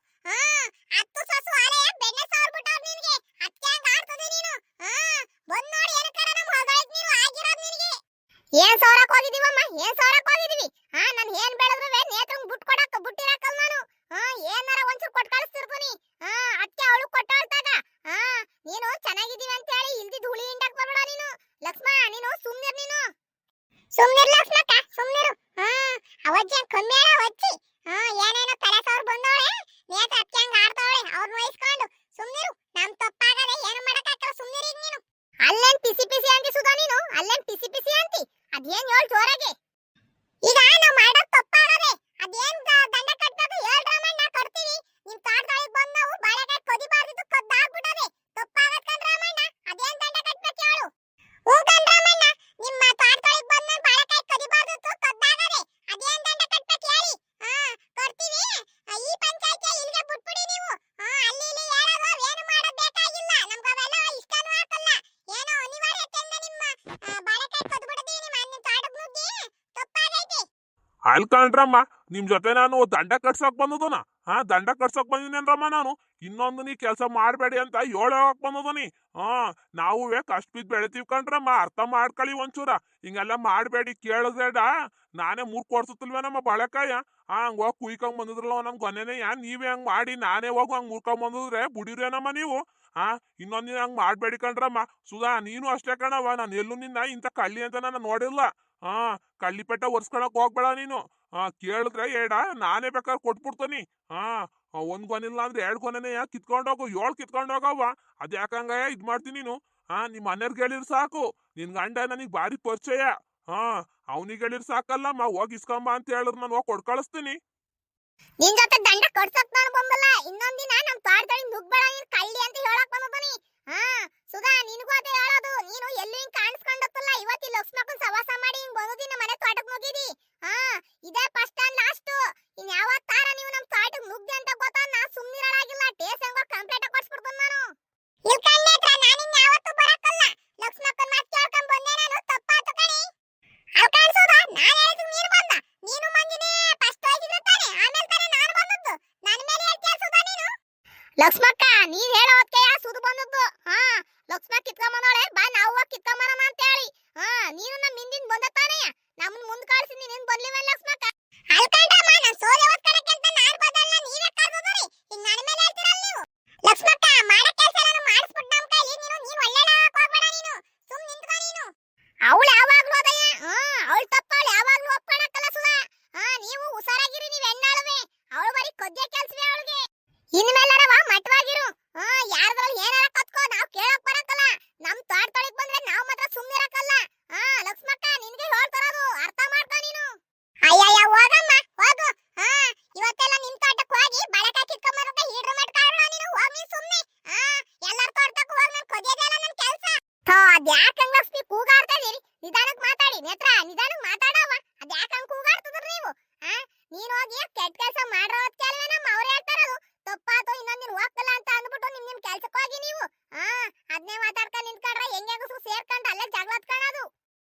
10 ಸೊಸು ಆಲೆ ಬೆಣ್ಣೆ ಸಾರ್ಬಿಟ್ಟವ್ರು ನಿನ್ಗೆ. ಅದಕ್ಕೆ ಹಂಗ ಆಡ್ತದೆ ನೀನು. ಬಂದ್ ನೋಡಿ ಏನಕ್ಕಾರ ನಮ್ಮ ಹೊಗಳಿಗ್ ನೀನು ಆಗಿರೋದು ನಿನಗೆ. ಏನ್ ಸೌರಕ್ ಹೋಗಿದೀವಮ್ಮ, ಏನ್ ಸೌರಕ್ ಹೋಗಿದೀವಿ? ನಾನ್ ಏನ್ ಬೆಳೆದ್ರು ನೇತ್ರಂಗ್ ಬುಟ್ ಕೊಡಾಕ ಬುಟ್ಟಿರಾಕಲ್ ನಾನು. ಏನಾರ ಒಂಚೂರು ಕೊಟ್ ಕಳಿಸ್ತಿರ್ತೀನಿ. ಅಕ್ಕೆ ಅವಳು ಕೊಟ್ಟಾಳ್ತಾಗ. ನೀನು ಚೆನ್ನಾಗಿದೀವಿ ಅಂತ ಹೇಳಿ ಇಲ್ದಿದ್ ಹುಳಿ ಹಿಂಡಕ್ ಬರ್ಬೇಡ ನೀನು. ಲಕ್ಷ್ಮ ನೀನು ಸುಮ್ನಿರ್ ನೀನು. ಸುಮ್ನಿರ್ ಲಕ್ಷ್ಮಕ್ಕ, ಸುಮ್ನಿರು. ಅವಜ್ಜಿ ಕಮ್ಮಿ ಅಲ್ಲ ವಚ್ಚಿ. ಏನೇನೋ ತಲೆ ಸೌರ್ ಬಂದವಳೆ. ನೇತ್ರ ಅಕ್ಕೆ ಹಂಗ ಆಡ್ತಾವಳೆ ಅವ್ರನ್ನ ವಹಿಸ್ಕೊಂಡು. ಸುಮ್ನಿರು, ನಮ್ ತಪ್ಪಾಗದೆ ಏನು ಮಾಡಕ್ಕಾಗಲ್ಲ, ಸುಮ್ನಿರು ಈಗ ನೀನು. ಅಲ್ಲೇನ್ ಪಿಸಿ ಪಿಸಿ ಅಂತಿ ಸುಧಾ ನೀನು, ಅಲ್ಲೇನ್ ಪಿಸಿ ಪಿಸಿ ಅಂತಿ. ಅದೇನ್ ಹೇಳ್ ಜೋರಾಗೆ. ಈಗ ನಾವ್ ಮಾಡೋದ್ ತಪ್ಪಾಗದೆ. ಅದೇನ್ ದಂಡ ಕಟ್ಟಬೇಕು ಹೇಳ್ರಮ್ಮ, ನಾ ಕಟ್ತೀವಿ. ನಿಮ್ ತೋಟದೊಳಗೆ ಬಂದ್ ನಾವು ಬಾಳೆಕಾಯಿ ಕದಿಬಾರ್ದಿತ್ತು, ಕದ್ದಾಗ್ಬಿಟ್ಟದೆ. ತಪ್ಪಾಗತ್ ಕಣ್ರಮ್ಮಣ್ಣ, ಅದೇನ್ ದಂಡ ಕಟ್ಬೇಕು ಹೇಳು. ಹ್ಞೂ ಕಣ್ರಮ್ಮಣ್ಣ, ನಿಮ್ಮ ತೋಟದೊಳಗೆ ಬಂದ್ ನಾನು ಬಾಳೆಕಾಯಿ ಕದಿಬಾರ್ದಿತ್ತು, ಕದ್ದಾಗದೆ. ಅದೇನ್ ದಂಡ ಕಟ್ಬೇಕು ಹೇಳಿ. ಕಟ್ತೀವಿ. ಈ ಪಂಚಾಯ್ತಿ ಇಲ್ಲಿಗೆ ಬಿಟ್ಬಿಡಿ ನೀವು. ಅಲ್ಲಿ ಇಲ್ಲಿ ಹೇಳೋದು ಏನು ಮಾಡೋದ್ ಬೇಕಾಗಿಲ್ಲ. ನಮ್ಗೆ ಅವೆಲ್ಲ ಇಷ್ಟನೂ ಆಗಲ್ಲ. ಏನೋ ಅನಿವಾರ್ಯತೆಯಿಂದ ನಿಮ್ಮ ಬಾಳೆಕಾಯಿ ಕದ್ಬಿಟ್ಟಿದೀವಿ ನಿಮ್ಮ ತೋಟಕ್ಕೆ ನುಗ್ಗಿ. ತಪ್ಪಾಗೈತಿ. ಅಲ್ಕಂಡ್ರಮ್ಮ, ನಿಮ್ ಜೊತೆ ನಾನು ದಂಡ ಕಟ್ಸಕ್ ಬಂದದನ. ದಂಡ ಕಟ್ಸಕ್ ಬಂದಿನೇನ್ರಮ್ಮ ನಾನು. ಇನ್ನೊಂದು ನೀ ಕೆಲಸ ಮಾಡಬೇಡಿ ಅಂತ ಹೇಳೋಕ್ ಬಂದದನಿ. ನಾವು ಕಷ್ಟ ಬಿದ್ದು ಬೆಳಿತೀವಿ ಕಣ್ರಮ್ಮ, ಅರ್ಥ ಮಾಡ್ಕೊಳ್ಳಿ ಒಂಚೂರ. ಹಿಂಗೆಲ್ಲ ಮಾಡಬೇಡಿ, ಕೇಳಬೇಡ. ನಾನೇ ಮೂರ್ ಕೊಡ್ಸತಿಲ್ವೇನಮ್ಮ ಬಾಳೆಕಾಯ. ಹಂಗ ಹೋಗಿ ಕುಯ್ಕೊಂಡ್ ಬಂದಿದ್ರಲ್ಲ ನಮ್ ಕೊನೆನೆ. ನೀವೇ ಹಂಗ್ ಮಾಡಿ ನಾನೇ ಹೋಗಿ ಹಂಗ್ ಮುರ್ಕೊಂಡ್ ಬಂದಿದ್ರೆ ಬುಡಿರೇನಮ್ಮ ನೀವು. ಇನ್ನೊಂದಿನ ಹಂಗ್ ಮಾಡ್ಬೇಡಿ ಕಣ್ರಮ್ಮ. ಸುಧಾ ನೀನು ಅಷ್ಟೇ ಕಣವ, ನಾನು ಎಲ್ಲೂ ನಿನ್ನ ಇಂಥ ಕಳ್ಳಿ ಅಂತ ನಾನು ನೋಡಿಲ್ಲ. ಕಳ್ಳಿಪೆಟ್ಟ ಒರ್ಸ್ಕೊಳಕ್ ಹೋಗ್ಬೇಡ ನೀನು. ಕೇಳಿದ್ರೆ ಏಡ ನಾನೇ ಬೇಕಾದ್ರೆ ಕೊಟ್ಬಿಡ್ತೀನಿ. ಒಂದ್ ಕೊನಿಲ್ಲ ಅಂದ್ರೆ 2 ಕೊನೆನೆ ಕಿತ್ಕೊಂಡೋಗು, 7 ಕಿತ್ಕೊಂಡೋಗವ್ವ. ಅದ್ಯಾಕಂಗ ಇದ್ ಮಾಡ್ತೀನಿ ನೀನು. ನಿಮ್ ಮನೆಯವ್ರಿಗೆ ಹೇಳಿರ್ ಸಾಕು. ನಿನ್ ಗಂಡ ನನಗ್ ಬಾರಿ ಪರಿಚಯ. ಅವನಿಗೆ ಹೇಳಿರ್ ಸಾಕಲ್ಲಮ್ಮ, ಹೋಗಿ ಇಸ್ಕೊಂಬ ಅಂತ ಹೇಳಿದ್ರು ನಾನು ಹೋಗಿ ಕೊಡ್ ಕಳಿಸ್ತೀನಿ. ನಿನ್ ಜೊತೆ ದಂಡ ಕಟ್ಸಕ್ ನಾನು ಬಂದಲ್ಲ. ಇನ್ನೊಂದಿನ ನಮ್ ತೋಟದೊಳಗೆ ನುಗ್ಬೇಡ ನೀನ್ ಕಳ್ಳಿ ಅಂತ ಹೇಳಕ್ ಬಂದದನಿ. ಸುಧಾ ನಿನಗೂ ಅದೇ ಹೇಳೋದು. ನೀನು ಎಲ್ಲೂ ಹಿಂಗ್ ಕಾಣಿಸ್ಕೊಂಡತ್ತಲ್ಲ, ಇವತ್ತಿ ಲಕ್ಷ್ಮಕ್ಕನ್ ಸವಾಸ ಮಾಡಿ ಹಿಂಗ್ ಬಂದಿನ ಮನೆ ತೋಟಕ್ ನುಗ್ಗಿದಿ. ಇದೇ ಫಸ್ಟ್ ಅಂಡ್ ಲಾಸ್ಟ್. ಇನ್ ಯಾವತ್ತಾರ ನೀವು ನಮ್ ತೋಟಕ್ ನುಗ್ಗಿ ಅಂತ ಗೊತ್ತಾ, ನಾ ಸುಮ್ನಿರಲಾಗಿಲ್ಲ. ಟೇಸ್ ಹೆಂಗೋ ಕಂಪ್ಲೀಟ್ ಕೊಡ್ಸ್ಬಿಡ್ತೀನಿ ನಾನು. ಇಲ್ಲಿ ಕಣ್ಣೇತ್ರ ನಾನಿನ್ ಯಾವತ್ತೂ ಬರಕಲ್ಲ. ಲಕ್ಷ್ಮಕ್ಕನ್ ಮಾತು ಕೇಳ್ಕೊಂಡ್ ಬಂದೆ ನಾನು, ತಪ್ಪಾತು ಕಣಿ. ಅಲ್ಕಾಣಿಸೋದ ನಾನು ಹೇಳಿದ್ರು ನೀನು ಬಂದ. ನೀನು ಮಂಜಿನೇ ಫಸ್ಟ್ ಹೋಗಿದ್ರು ತಾನೆ, ಆಮೇಲೆ ತಾನೆ ನಾನು ಬಂದದ್ದು. ನನ್ನ ಮೇಲೆ ಹೇಳ್ತೀಯ ಸುಧಾ ನೀನು. ಲಕ್ಷ್ಮಕ್ಕ ನೀನ್ ಹೇಳೋದಕ್ಕೆ ಸುದು ಬಂದದ್ದು. ಲಕ್ಷ್ಮಕ್ಕ ಕಿತ್ಕೊಂಬಂದೋಳೆ, ಬಾ ನಾವು ಹೋಗಿ ಕಿತ್ಕೊಂಬರೋಣ ಅಂತ ಹೇಳಿ. ನೀನು ನಮ್ಮ ಹಿಂದಿನ ಬಂದ ತಾನೆ, ನಮ್ಮನ್ನ ಮುಂದ್ ಕಳಿಸಿ ನೀನೇನ್ ಬರ್ಲಿಲ್ಲ ಲಕ್ಷ್ಮಕ್ಕ. ಅಲ್ಕಂಡ್ರಮ್ಮ, ನಾನು ಸೋಲೆ ಓದ್ಕರಕ್ಕೆ ಅಂತ ನಾನು ಬದಲ್ಲ, ನೀವೇ ಕರ್ದೋದ್ರಿ. ಈಗ ನನ್ನ ಮೇಲೆ ಹೇಳ್ತಿರಲ್ಲ ನೀವು. ಲಕ್ಷ್ಮಕ್ಕ ಮಾಡೋ ಕೆಲಸ ನಾನು ಮಾಡಿಸ್ಬಿಟ್ಟು ನಮ್ಮ ಕೈಲಿ ನೀನು ಒಳ್ಳೆಳಾಗಕ್ ಹೋಗ್ಬೇಡ ನೀನು. ಸುಮ್ ನಿಂತ್ಕೊ ನೀನು. ಅವಳು ಯಾವಾಗ್ಲೂ ಅದಯ್ಯ. ಅವಳು ತಪ್ಪವಳು ಯಾವಾಗ್ಲೂ ಒಪ್ಕೊಳಕ್ಕಲ್ಲ ಸುಧಾ. ನೀವು ಹುಷಾರಾಗಿರಿ, ನೀವು ಹೆಣ್ಣಾಳುವೆ. ಅವಳು ಬರೀ ಕೊದ್ದೆ ಕೆಲ್ಸವೇ ಅವಳಿಗೆ. ಇನ್ಮೇಲಾರವ ಮಟ್ಟವಾಗಿರು. ಯಾರದ್ರಲ್ಲಿ ಏನಾರ ಕತ್ಕೋ, ನಾವು ಕೇಳಕ್ ಬರಕಲ್ಲ. ನಮ್ ತೋಟದೊಳಗೆ ಬಂದ್ರೆ ನಾವು ಮಾತ್ರ ಸುಮ್ನಿರಕಲ್ಲ. ಲಕ್ಷ್ಮಕ್ಕ ನಿನ್ಗೆ ಹೇಳ್ತಾರದು, ಅರ್ಥ ಮಾಡ್ಕೊ ನೀನು. ಅಯ್ಯಯ್ಯ ಹೋಗಮ್ಮ ಹೋಗು. ಇವತ್ತೆಲ್ಲ ನಿಮ್ ತೋಟಕ್ಕೆ ಹೋಗಿ ಬಾಳೆಕಾಯಿ ಕಿತ್ಕೊಂಬರಕ್ಕೆ ಹೀಡ್ರು ಮಾಡ್ಕೊಳ್ಳ ನೀನು. ಹೋಗ್ ನೀನ್ ಸುಮ್ನೆ. ಎಲ್ಲಾರ ತೋಟಕ್ಕೂ ಹೋಗಿ ನಾನು ಕೊದ್ಯದೆಲ್ಲ ನನ್ ಕೆಲ್ಸ. ಅದ್ಯಾಕಂಗ್ ಲಕ್ಷ್ಮಿ ಕೂಗಾಡ್ತಾ ಇದೀರಿ? ನಿಧಾನಕ್ ಮಾತಾಡಿ ನೇತ್ರ, ನಿಧಾನಕ್ ಮಾತಾಡವ. ಅದ್ಯಾಕಂಗ್ ಕೂಗಾಡ್ತಿದ್ರಿ ನೀವು? ನೀನ್ ಹೋಗಿ ಕೆಟ್ಟ ಕೆಲಸ ಮಾಡಿರೋದ್ ಕೆಲವೇನಮ್ಮ ಅವ್ರು ಹೇಳ್ತಾರದು. ತಪ್ಪಾತು, ಇನ್ನೊಂದಿನ ಹೋಗಲ್ಲ ಅಂತ ಅಂದ್ಬಿಟ್ಟು ನಿಮ್ ಕೆಲ್ಸಕ್ಕೆ ಹೋಗಿ ನೀವು. ಅದನ್ನೇ ಮಾತಾಡ್ಕೊಂಡು ನಿಂತ್ಕೊಂಡ್ರೆ ಹೆಂಗೆಗಸು ಸೇರ್ಕೊಂಡು ಅಲ್ಲೇ ಜಗಳ ಹತ್ಕೊಳ್ಳೋದು.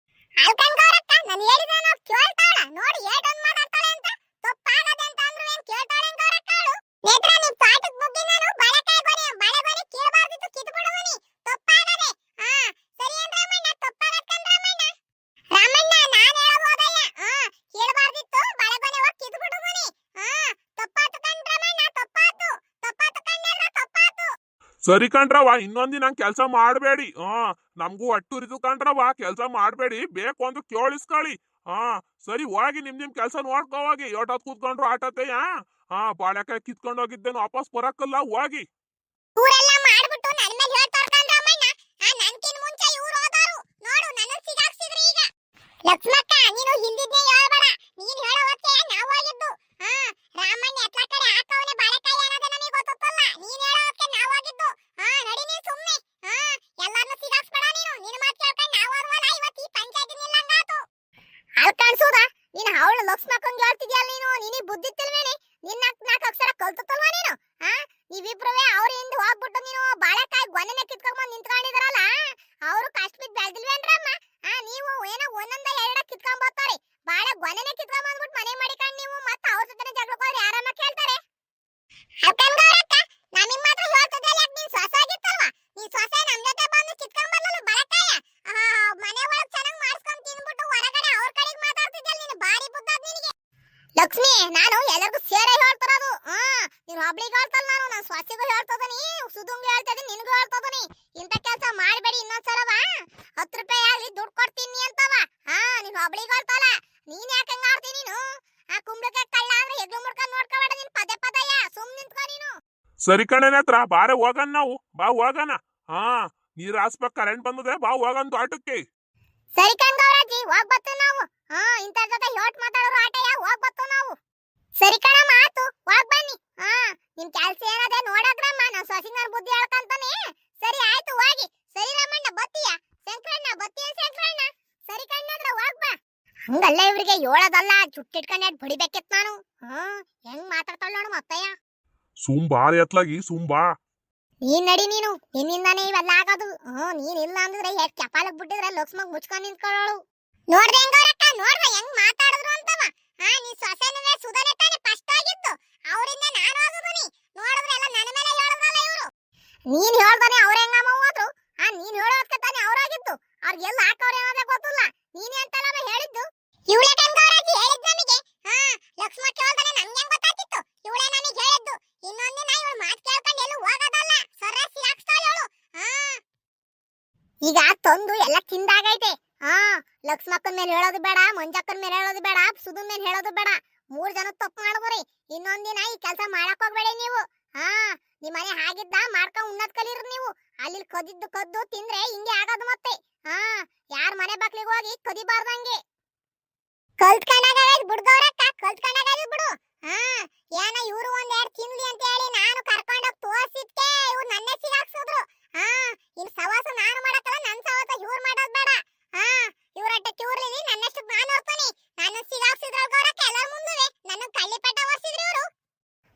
ಅಲ್ಕಂಡ್ಗೌರಕ್ಕ ನಾನು ಹೇಳಿದೇನೋ ಕೇಳ್ತಾಳ ನೋಡಿ, ಏಟೊಂದ್ ಮಾತಾಡ್ತಾಳೆ ಅಂತ. ತಪ್ಪಾಗದೆ ಅಂತ ಅಂದ್ರು ಏನ್ ಕೇಳ್ತಾಳೆ ಗೌರಕ್ಕ ಅವಳು. ನೇತ್ರ ನಿಮ್ ತೋಟಕ್ಕೆ ಬುಗ್ಗಿ ನಾನು ಬಾಳೆಕಾಯಿ ಬಾಳೆಗೊನೆ ಕೀಳಬಾರ್ದಿತ್ತು, ಕಿತ್ಬಿಡುವನಿ. ತಪ್ಪಾಗದೆ. ಸರಿ ಏನ್ ರಾಮಣ್ಣ, ತಪ್ಪಾಗತ್ ಕಣ್ ರಾಮಣ್ಣ. ರಾಮಣ್ಣ ನಾನ್ ಹೇಳೋದು ಅದಯ್ಯ. ಕೀಳಬಾರ್ದಿತ್ತು, ಬಾಳೆಗೊನೆ ಹೋಗಿ ಕಿತ್ಬಿಡುವನಿ. ತಪ್ಪಾತು ಕಣ್ ರಾಮಣ್ಣ, ತಪ್ಪಾತು. ತಪ್ಪಾತು ಕಣ್ಣೆಲ್ಲ ತಪ್ಪಾತು. ಸರಿ ಕಣ್ರವ, ಇನ್ನೊಂದಿನ ಕೆಲಸ ಮಾಡಬೇಡಿ. ನಮಗೂ ಅಟ್ಟುರಿತು ಕಣ್ರವ, ಕೆಲಸ ಮಾಡಬೇಡಿ. ಬೇಕು ಅಂತ ಕೇಳಿಸ್ಕೊಳ್ಳಿ. ಸರಿ ಹೋಗಿ ನಿಮ್ ಕೆಲಸ ನೋಡ್ಕೋ ಹೋಗಿ. ಯೋಟತ್ ಕೂತ್ಕೊಂಡ್ರು ಆಟತೆಯ. ಬಾಳೆಕಾಯಿ ಕಿತ್ಕೊಂಡು ಹೋಗಿದ್ದೇನು ವಾಪಸ್ ಬರಕ್ಕಲ್ಲ, ಹೋಗಿ. ಊರೆಲ್ಲ ಮಾಡ್ಬಿಟ್ಟು ನನ್ನ ಮೇಲೆ ಹೇಳ್ತಾರ ಕಣ್ರಮ್ಮಣ್ಣ. ನನ್ಕಿನ್ ಮುಂಚೆ ಇವ್ರು ಹೋದಾರು ನೋಡು, ನನ್ನ ಸಿಗಾಕ್ಸಿದ್ರಿ ಈಗ. ಲಕ್ಷ್ಮಕ್ಕ ನೀನು ಹಿಂದಿದ್ನೇ ಹೇಳ್ಬೇಡ. ನೀನ್ ಹೇಳೋವಕ್ಕೆ ನಾವು ಹೋಗಿದ್ದು. ರಾಮಣ್ಣ ಎತ್ಲ ಕಡೆ ಹಾಕವನೆ ಬಾಳೆಕಾಯಿ ಅನ್ನೋದು ನನಗೆ ಗೊತ್ತಲ್ಲ. ನೀನ್ ಹೇಳೋವಕ್ಕೆ ನಾವು ಹೋಗಿದ್ದು. ನಡಿ ನೀನ್ ಸುಮ್ನೆ. ಎಲ್ಲಾರನ್ನೂ ಸಿಗಾಕ್ಸ್ಬೇಡ ನೀನು. ನಿನ್ನ ಮಾತು ಕೇಳ್ಕೊಂಡು ನಾವು ಹೋದ್ವಲ್ಲ, ಇವತ್ತು ಈ ಪಂಚಾಯತಿ ನಿಲ್ಲಂಗಾತು. ಅಲ್ಕಣ್ಸೋದ ನೀನು ಅವಳು ಲಕ್ಷ್ಮಕ್ಕಂಗೆ ಹೇಳ್ತಿದ್ಯಲ್ಲ ನೀನು. ನಿನಗೆ ಬುದ್ಧಿ ತಿಳ್ವೇನೆ. ನಿನ್ನ 4 ಅಕ್ಷರ ಕಲ್ತಲ್ವಾ ನೀನು? ನೀವಿಬ್ರುವೆ ಅವ್ರ ಹಿಂದೆ ಹೋಗ್ಬಿಟ್ಟು ನೀನು ಬಾಳೆಕಾಯಿ ಗೊನೆನೆ ಕಿತ್ಕೊಂಡ್ ನಿಂತ್ಕೊಂಡಿದ್ರಲ್ಲ, ಅವರು ಕಷ್ಟ ಬಿದ್ದು ಬೆಳೆದಿಲ್ವೇನ್ರಮ್ಮ? ನೀವು ಏನೋ ಒಂದೊಂದ ಎರಡ ಕಿತ್ಕೊಂಡ್ ಬರ್ತಾರೆ. ಬಾಳೆ ಗೊನೆನೆ ಕಿತ್ಕೊಂಡ್ ಬಂದ್ಬಿಟ್ಟು ಮನೆ ಮಾಡಿಕೊಂಡು ನೀವು ಮತ್ತೆ ಅವ್ರ ಜೊತೆ ಜಗಳ ಹೋದ್ರೆ ಯಾರನ್ನ ಕೇಳ್ತಾರೆ? ಅಕ್ಕಂಗರಕ್ಕ ನಮಗೆ ಮಾತ್ರ ಹೇಳ್ತಿದ್ದಲ್ಲ, ನೀನ್ ಸೊಸೆ ಆಗಿತ್ತಲ್ವಾ? ನೀನ್ ಸೊಸೆ ನಮ್ ಜೊತೆ ಬಂದು ಕಿತ್ಕೊಂಡ್ ಬರ್ಲಲ್ಲ ಬಾಳೆಕಾಯ. ಮನೆ ಒಳಗೆ ಚೆನ್ನಾಗಿ ಮಾಡಿಸ್ಕೊಂಡು ತಿಂದ್ಬಿಟ್ಟು ಹೊರಗಡೆ ಲಕ್ಷ್ಮಿ ನಾನು ಎಲ್ಲರಿಗೂ ಸೇರೆ ಹೇಳ್ತಿರೋದು ನೀನ್ ಒಬ್ಳಿಗೆ ಹೇಳ್ತಲ್ಲ ನಾನು ಸ್ವಾಸಿಗೂ ಹೇಳ್ತದನಿ ಸುಧುಂಗೂ ಹೇಳ್ತದನಿ ನಿನಗೂ ಹೇಳ್ತದನಿ ಇಂತ ಕೆಲಸ ಮಾಡಬೇಡಿ ಇನ್ನೊಂದ್ಸಲವ 10 ರೂಪಾಯಿ ಆಗ್ಲಿ ದುಡ್ಡು ಕೊಡ್ತೀನಿ ಅಂತವ ನೀನ್ ಒಬ್ಳಿಗೆ ಹೇಳ್ತಲ್ಲ ನೀನ್ ಯಾಕೆ ಹಂಗ ಆಡ್ತೀನಿ ನೀನು ಆ ಕುಂಬಳಕಾಯಿ ಕಳ್ಳ ಅಂದ್ರೆ ಹೆಗ್ಲು ಮುಡ್ಕೊಂಡು ನೋಡ್ಕೋಬೇಡ ನೀನ್ ಪದೇ ಪದಯ್ಯ ಸುಮ್ ನಿಂತ್ಕೊ ನೀನು ಸರಿ ಕಣೇನ ಹತ್ರ ಬಾರೆ ಹೋಗಣ ನಾವು ಬಾ ಹೋಗಣ ನೀರ್ ಹಾಸ್ಬೇಕು ಕರೆಂಟ್ ಬಂದದೆ ಬಾ ಹೋಗನ್ ತೋಟಕ್ಕೆ ಸರಿ ಕಣ್ ಗೌರಾಜಿ ಹೋಗ್ ಬತ್ತು ನಾವು ಇಂತ ಜೊತೆ ಯೋಟ್ ಮಾತಾಡೋರು ಆಟಯ್ಯ ಹೋಗ್ ಬತ್ತು ನಾವು ಸರಿ ಕಣ ಮಾತು ಹೋಗ್ ಬನ್ನಿ ನಿಮ್ ಕೆಲ್ಸ ಏನದೆ ನೋಡಕ್ರಮ್ಮ ನಾವ್ ಸೊಸಿಂಗರ್ ಬುದ್ಧಿ ಹೇಳ್ಕಂತಾನೆ ಸರಿ ಆಯ್ತು ಹೋಗಿ ಸರಿ ರಮಣ್ಣ ಬತ್ತೀಯ ಶಂಕರಣ್ಣ ಬತ್ತೀಯ ಶಂಕರಣ್ಣ ಸರಿ ಕಣ್ಣಾದ್ರ ಹೋಗ್ ಬಾ ಹಂಗಲ್ಲ ಇವ್ರಿಗೆ ಹೇಳೋದಲ್ಲ ಚುಟ್ಟಿಟ್ಕೊಂಡ್ ಬಡಿಬೇಕಿತ್ ನಾನು ಹೆಂಗ್ ಮಾತಾಡ್ತಾಳ ನೋಡು ಮತ್ತಯ್ಯ ಸುಮ್ ಬಾರಿ ಎತ್ಲಾಗಿ ಸುಮ್ ಬಾ ನೀನ್ ನಡಿ ನೀನು ನಿನ್ನಿಂದಾನೇ ಇವೆಲ್ಲ ಆಗೋದು ನೀನ್ ಇಲ್ಲ ಅಂದ್ರೆ ಎಷ್ಟ್ ಚಪಾಲಕ್ ಬಿಟ್ಟಿದ್ರೆ ಲಕ್ಷ್ಮಗ್ ಮುಚ್ಕೊಂಡ್ ನಿಂತ್ಕೊಳ್ಳೋಳು ನೋಡ್ದೆ ಹೆಂಗವ್ರಕ್ಕ ನೋಡ್ದೆ ಹೆಂಗ್ ಮಾತಾಡಿದ್ರು ಅಂತವ ನೀ ಸೊಸೆನೇ ಸುಧಾನೆ ತಾನೆ ಫಸ್ಟ್ ಆಗಿದ್ದು ಅವರಿಂದ ನಾನು ಆಗೋದನಿ ನೋಡಿದ್ರೆ ಎಲ್ಲ ನನ್ನ ಮೇಲೆ ಹೇಳಿದ್ರಲ್ಲ ಇವರು ನೀನ್ ಹೇಳ್ದಾನೆ ಅವ್ರ ಹೆಂಗಮ್ಮ ಹೋದ್ರು ನೀನ್ ಹೇಳೋದಕ್ಕೆ ತಾನೆ ಅವ್ರಾಗಿದ್ದು ಅವ್ರಿಗೆಲ್ಲ ಹಾಕವ್ರೆ ಅನ್ನೋದೇ ಗೊತ್ತಿಲ್ಲ ನೀನೇ ಅಂತಲ್ಲ ಹೇಳಿದ್ದು ಇವಳೆ ಗಂಗಾರಾಜಿ ಹೇಳಿದ್ ನಮಗೆ ಲಕ್ಷ್ಮ ಕೇಳ್ದಾನೆ ನಮ್ಗೆ ಹೆಂಗ್ ಗೊತ್ತಾಗಿತ್ತು ಇವಳೆ ನನಗೆ ಹೇಳಿದ್ದು ಇನ್ನೊಂದಿನ ಇವಳು ಮಾತು ಕೇಳ್ಕೊಂಡು ಎಲ್ಲೂ ಹೋಗೋದಲ್ಲ ಸರಸಿ ಹಾಕ್ಸ್ತಾಳೆ ಅವಳು ಈಗ ತಂದು ಎಲ್ಲ ತಿಂದಾಗೈತೆ ಲಕ್ಷ್ಮಕ್ಕನ್ ಮೇಲೆ ಹೇಳೋದು ಬೇಡ ಮಂಜಕ್ಕನ್ ಮೇಲೆ ಹೇಳೋದು ಬೇಡ ಸುಧನ್ ಮೇಲೆ ಹೇಳೋದು ಬೇಡ 3 ಜನ ತಪ್ಪು ಮಾಡಿದ್ರಿ ಇನ್ನೊಂದಿನ ಈ ಕೆಲಸ ಮಾಡಕ್ ಹೋಗ್ಬೇಡಿ ನೀವು ನಿಮ್ ಮನೆ ಹಾಗಿದ್ದ ಮಾಡ್ಕೊಂಡ್ ಉಣ್ಣದ್ ಕಲೀರಿ ನೀವು ಅಲ್ಲಿ ಕದಿದ್ದು ಕದ್ದು ತಿಂದ್ರೆ ಹಿಂಗೆ ಆಗೋದು ಮತ್ತೆ ಯಾರ ಮನೆ ಬಾಕ್ಲಿಗೆ ಹೋಗಿ ಕದಿಬಾರ್ದಂಗೆ ಕಲ್ತ್ಕೊಂಡಾಗ ಬಿಡ್ದವ್ರಕ್ಕ ಕಲ್ತ್ಕೊಂಡಾಗ ಬಿಡು ಏನ ಇವ್ರು ಒಂದೆರಡು ತಿನ್ಲಿ ಅಂತ ಹೇಳಿ ನಾನು ಕರ್ಕೊಂಡೋಗಿ ತೋರ್ಸಿದ್ಕೆ ಇವ್ರು ನನ್ನ ಸಿಗಾಕ್ಸಿದ್ರು ಇನ್ ಸವಾಸ ನಾನು ಮಾಡಕ್ಕಲ್ಲ ನನ್ ಸವಾಸ ಇವ್ರು ಮಾಡೋದ್ ಬೇಡ ಇವ್ರಟ್ಟ ಕಿವ್ರಲಿ ನನ್ನಷ್ಟು ನಾನು ನೋಡ್ತೀನಿ ನನ್ನ ಸಿಗಾಕ್ಸಿದ್ರ ಗೌರಕ್ಕ ಎಲ್ಲರ ಮುಂದೆ ನನ್ನ ಕಳ್ಳಿ ಪೆಟ್ಟ ಹೊರ್ಸಿದ್ರು ಇವರು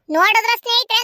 ನೋಡಿದ್ರ ಸ್ನೇಹಿತರೆ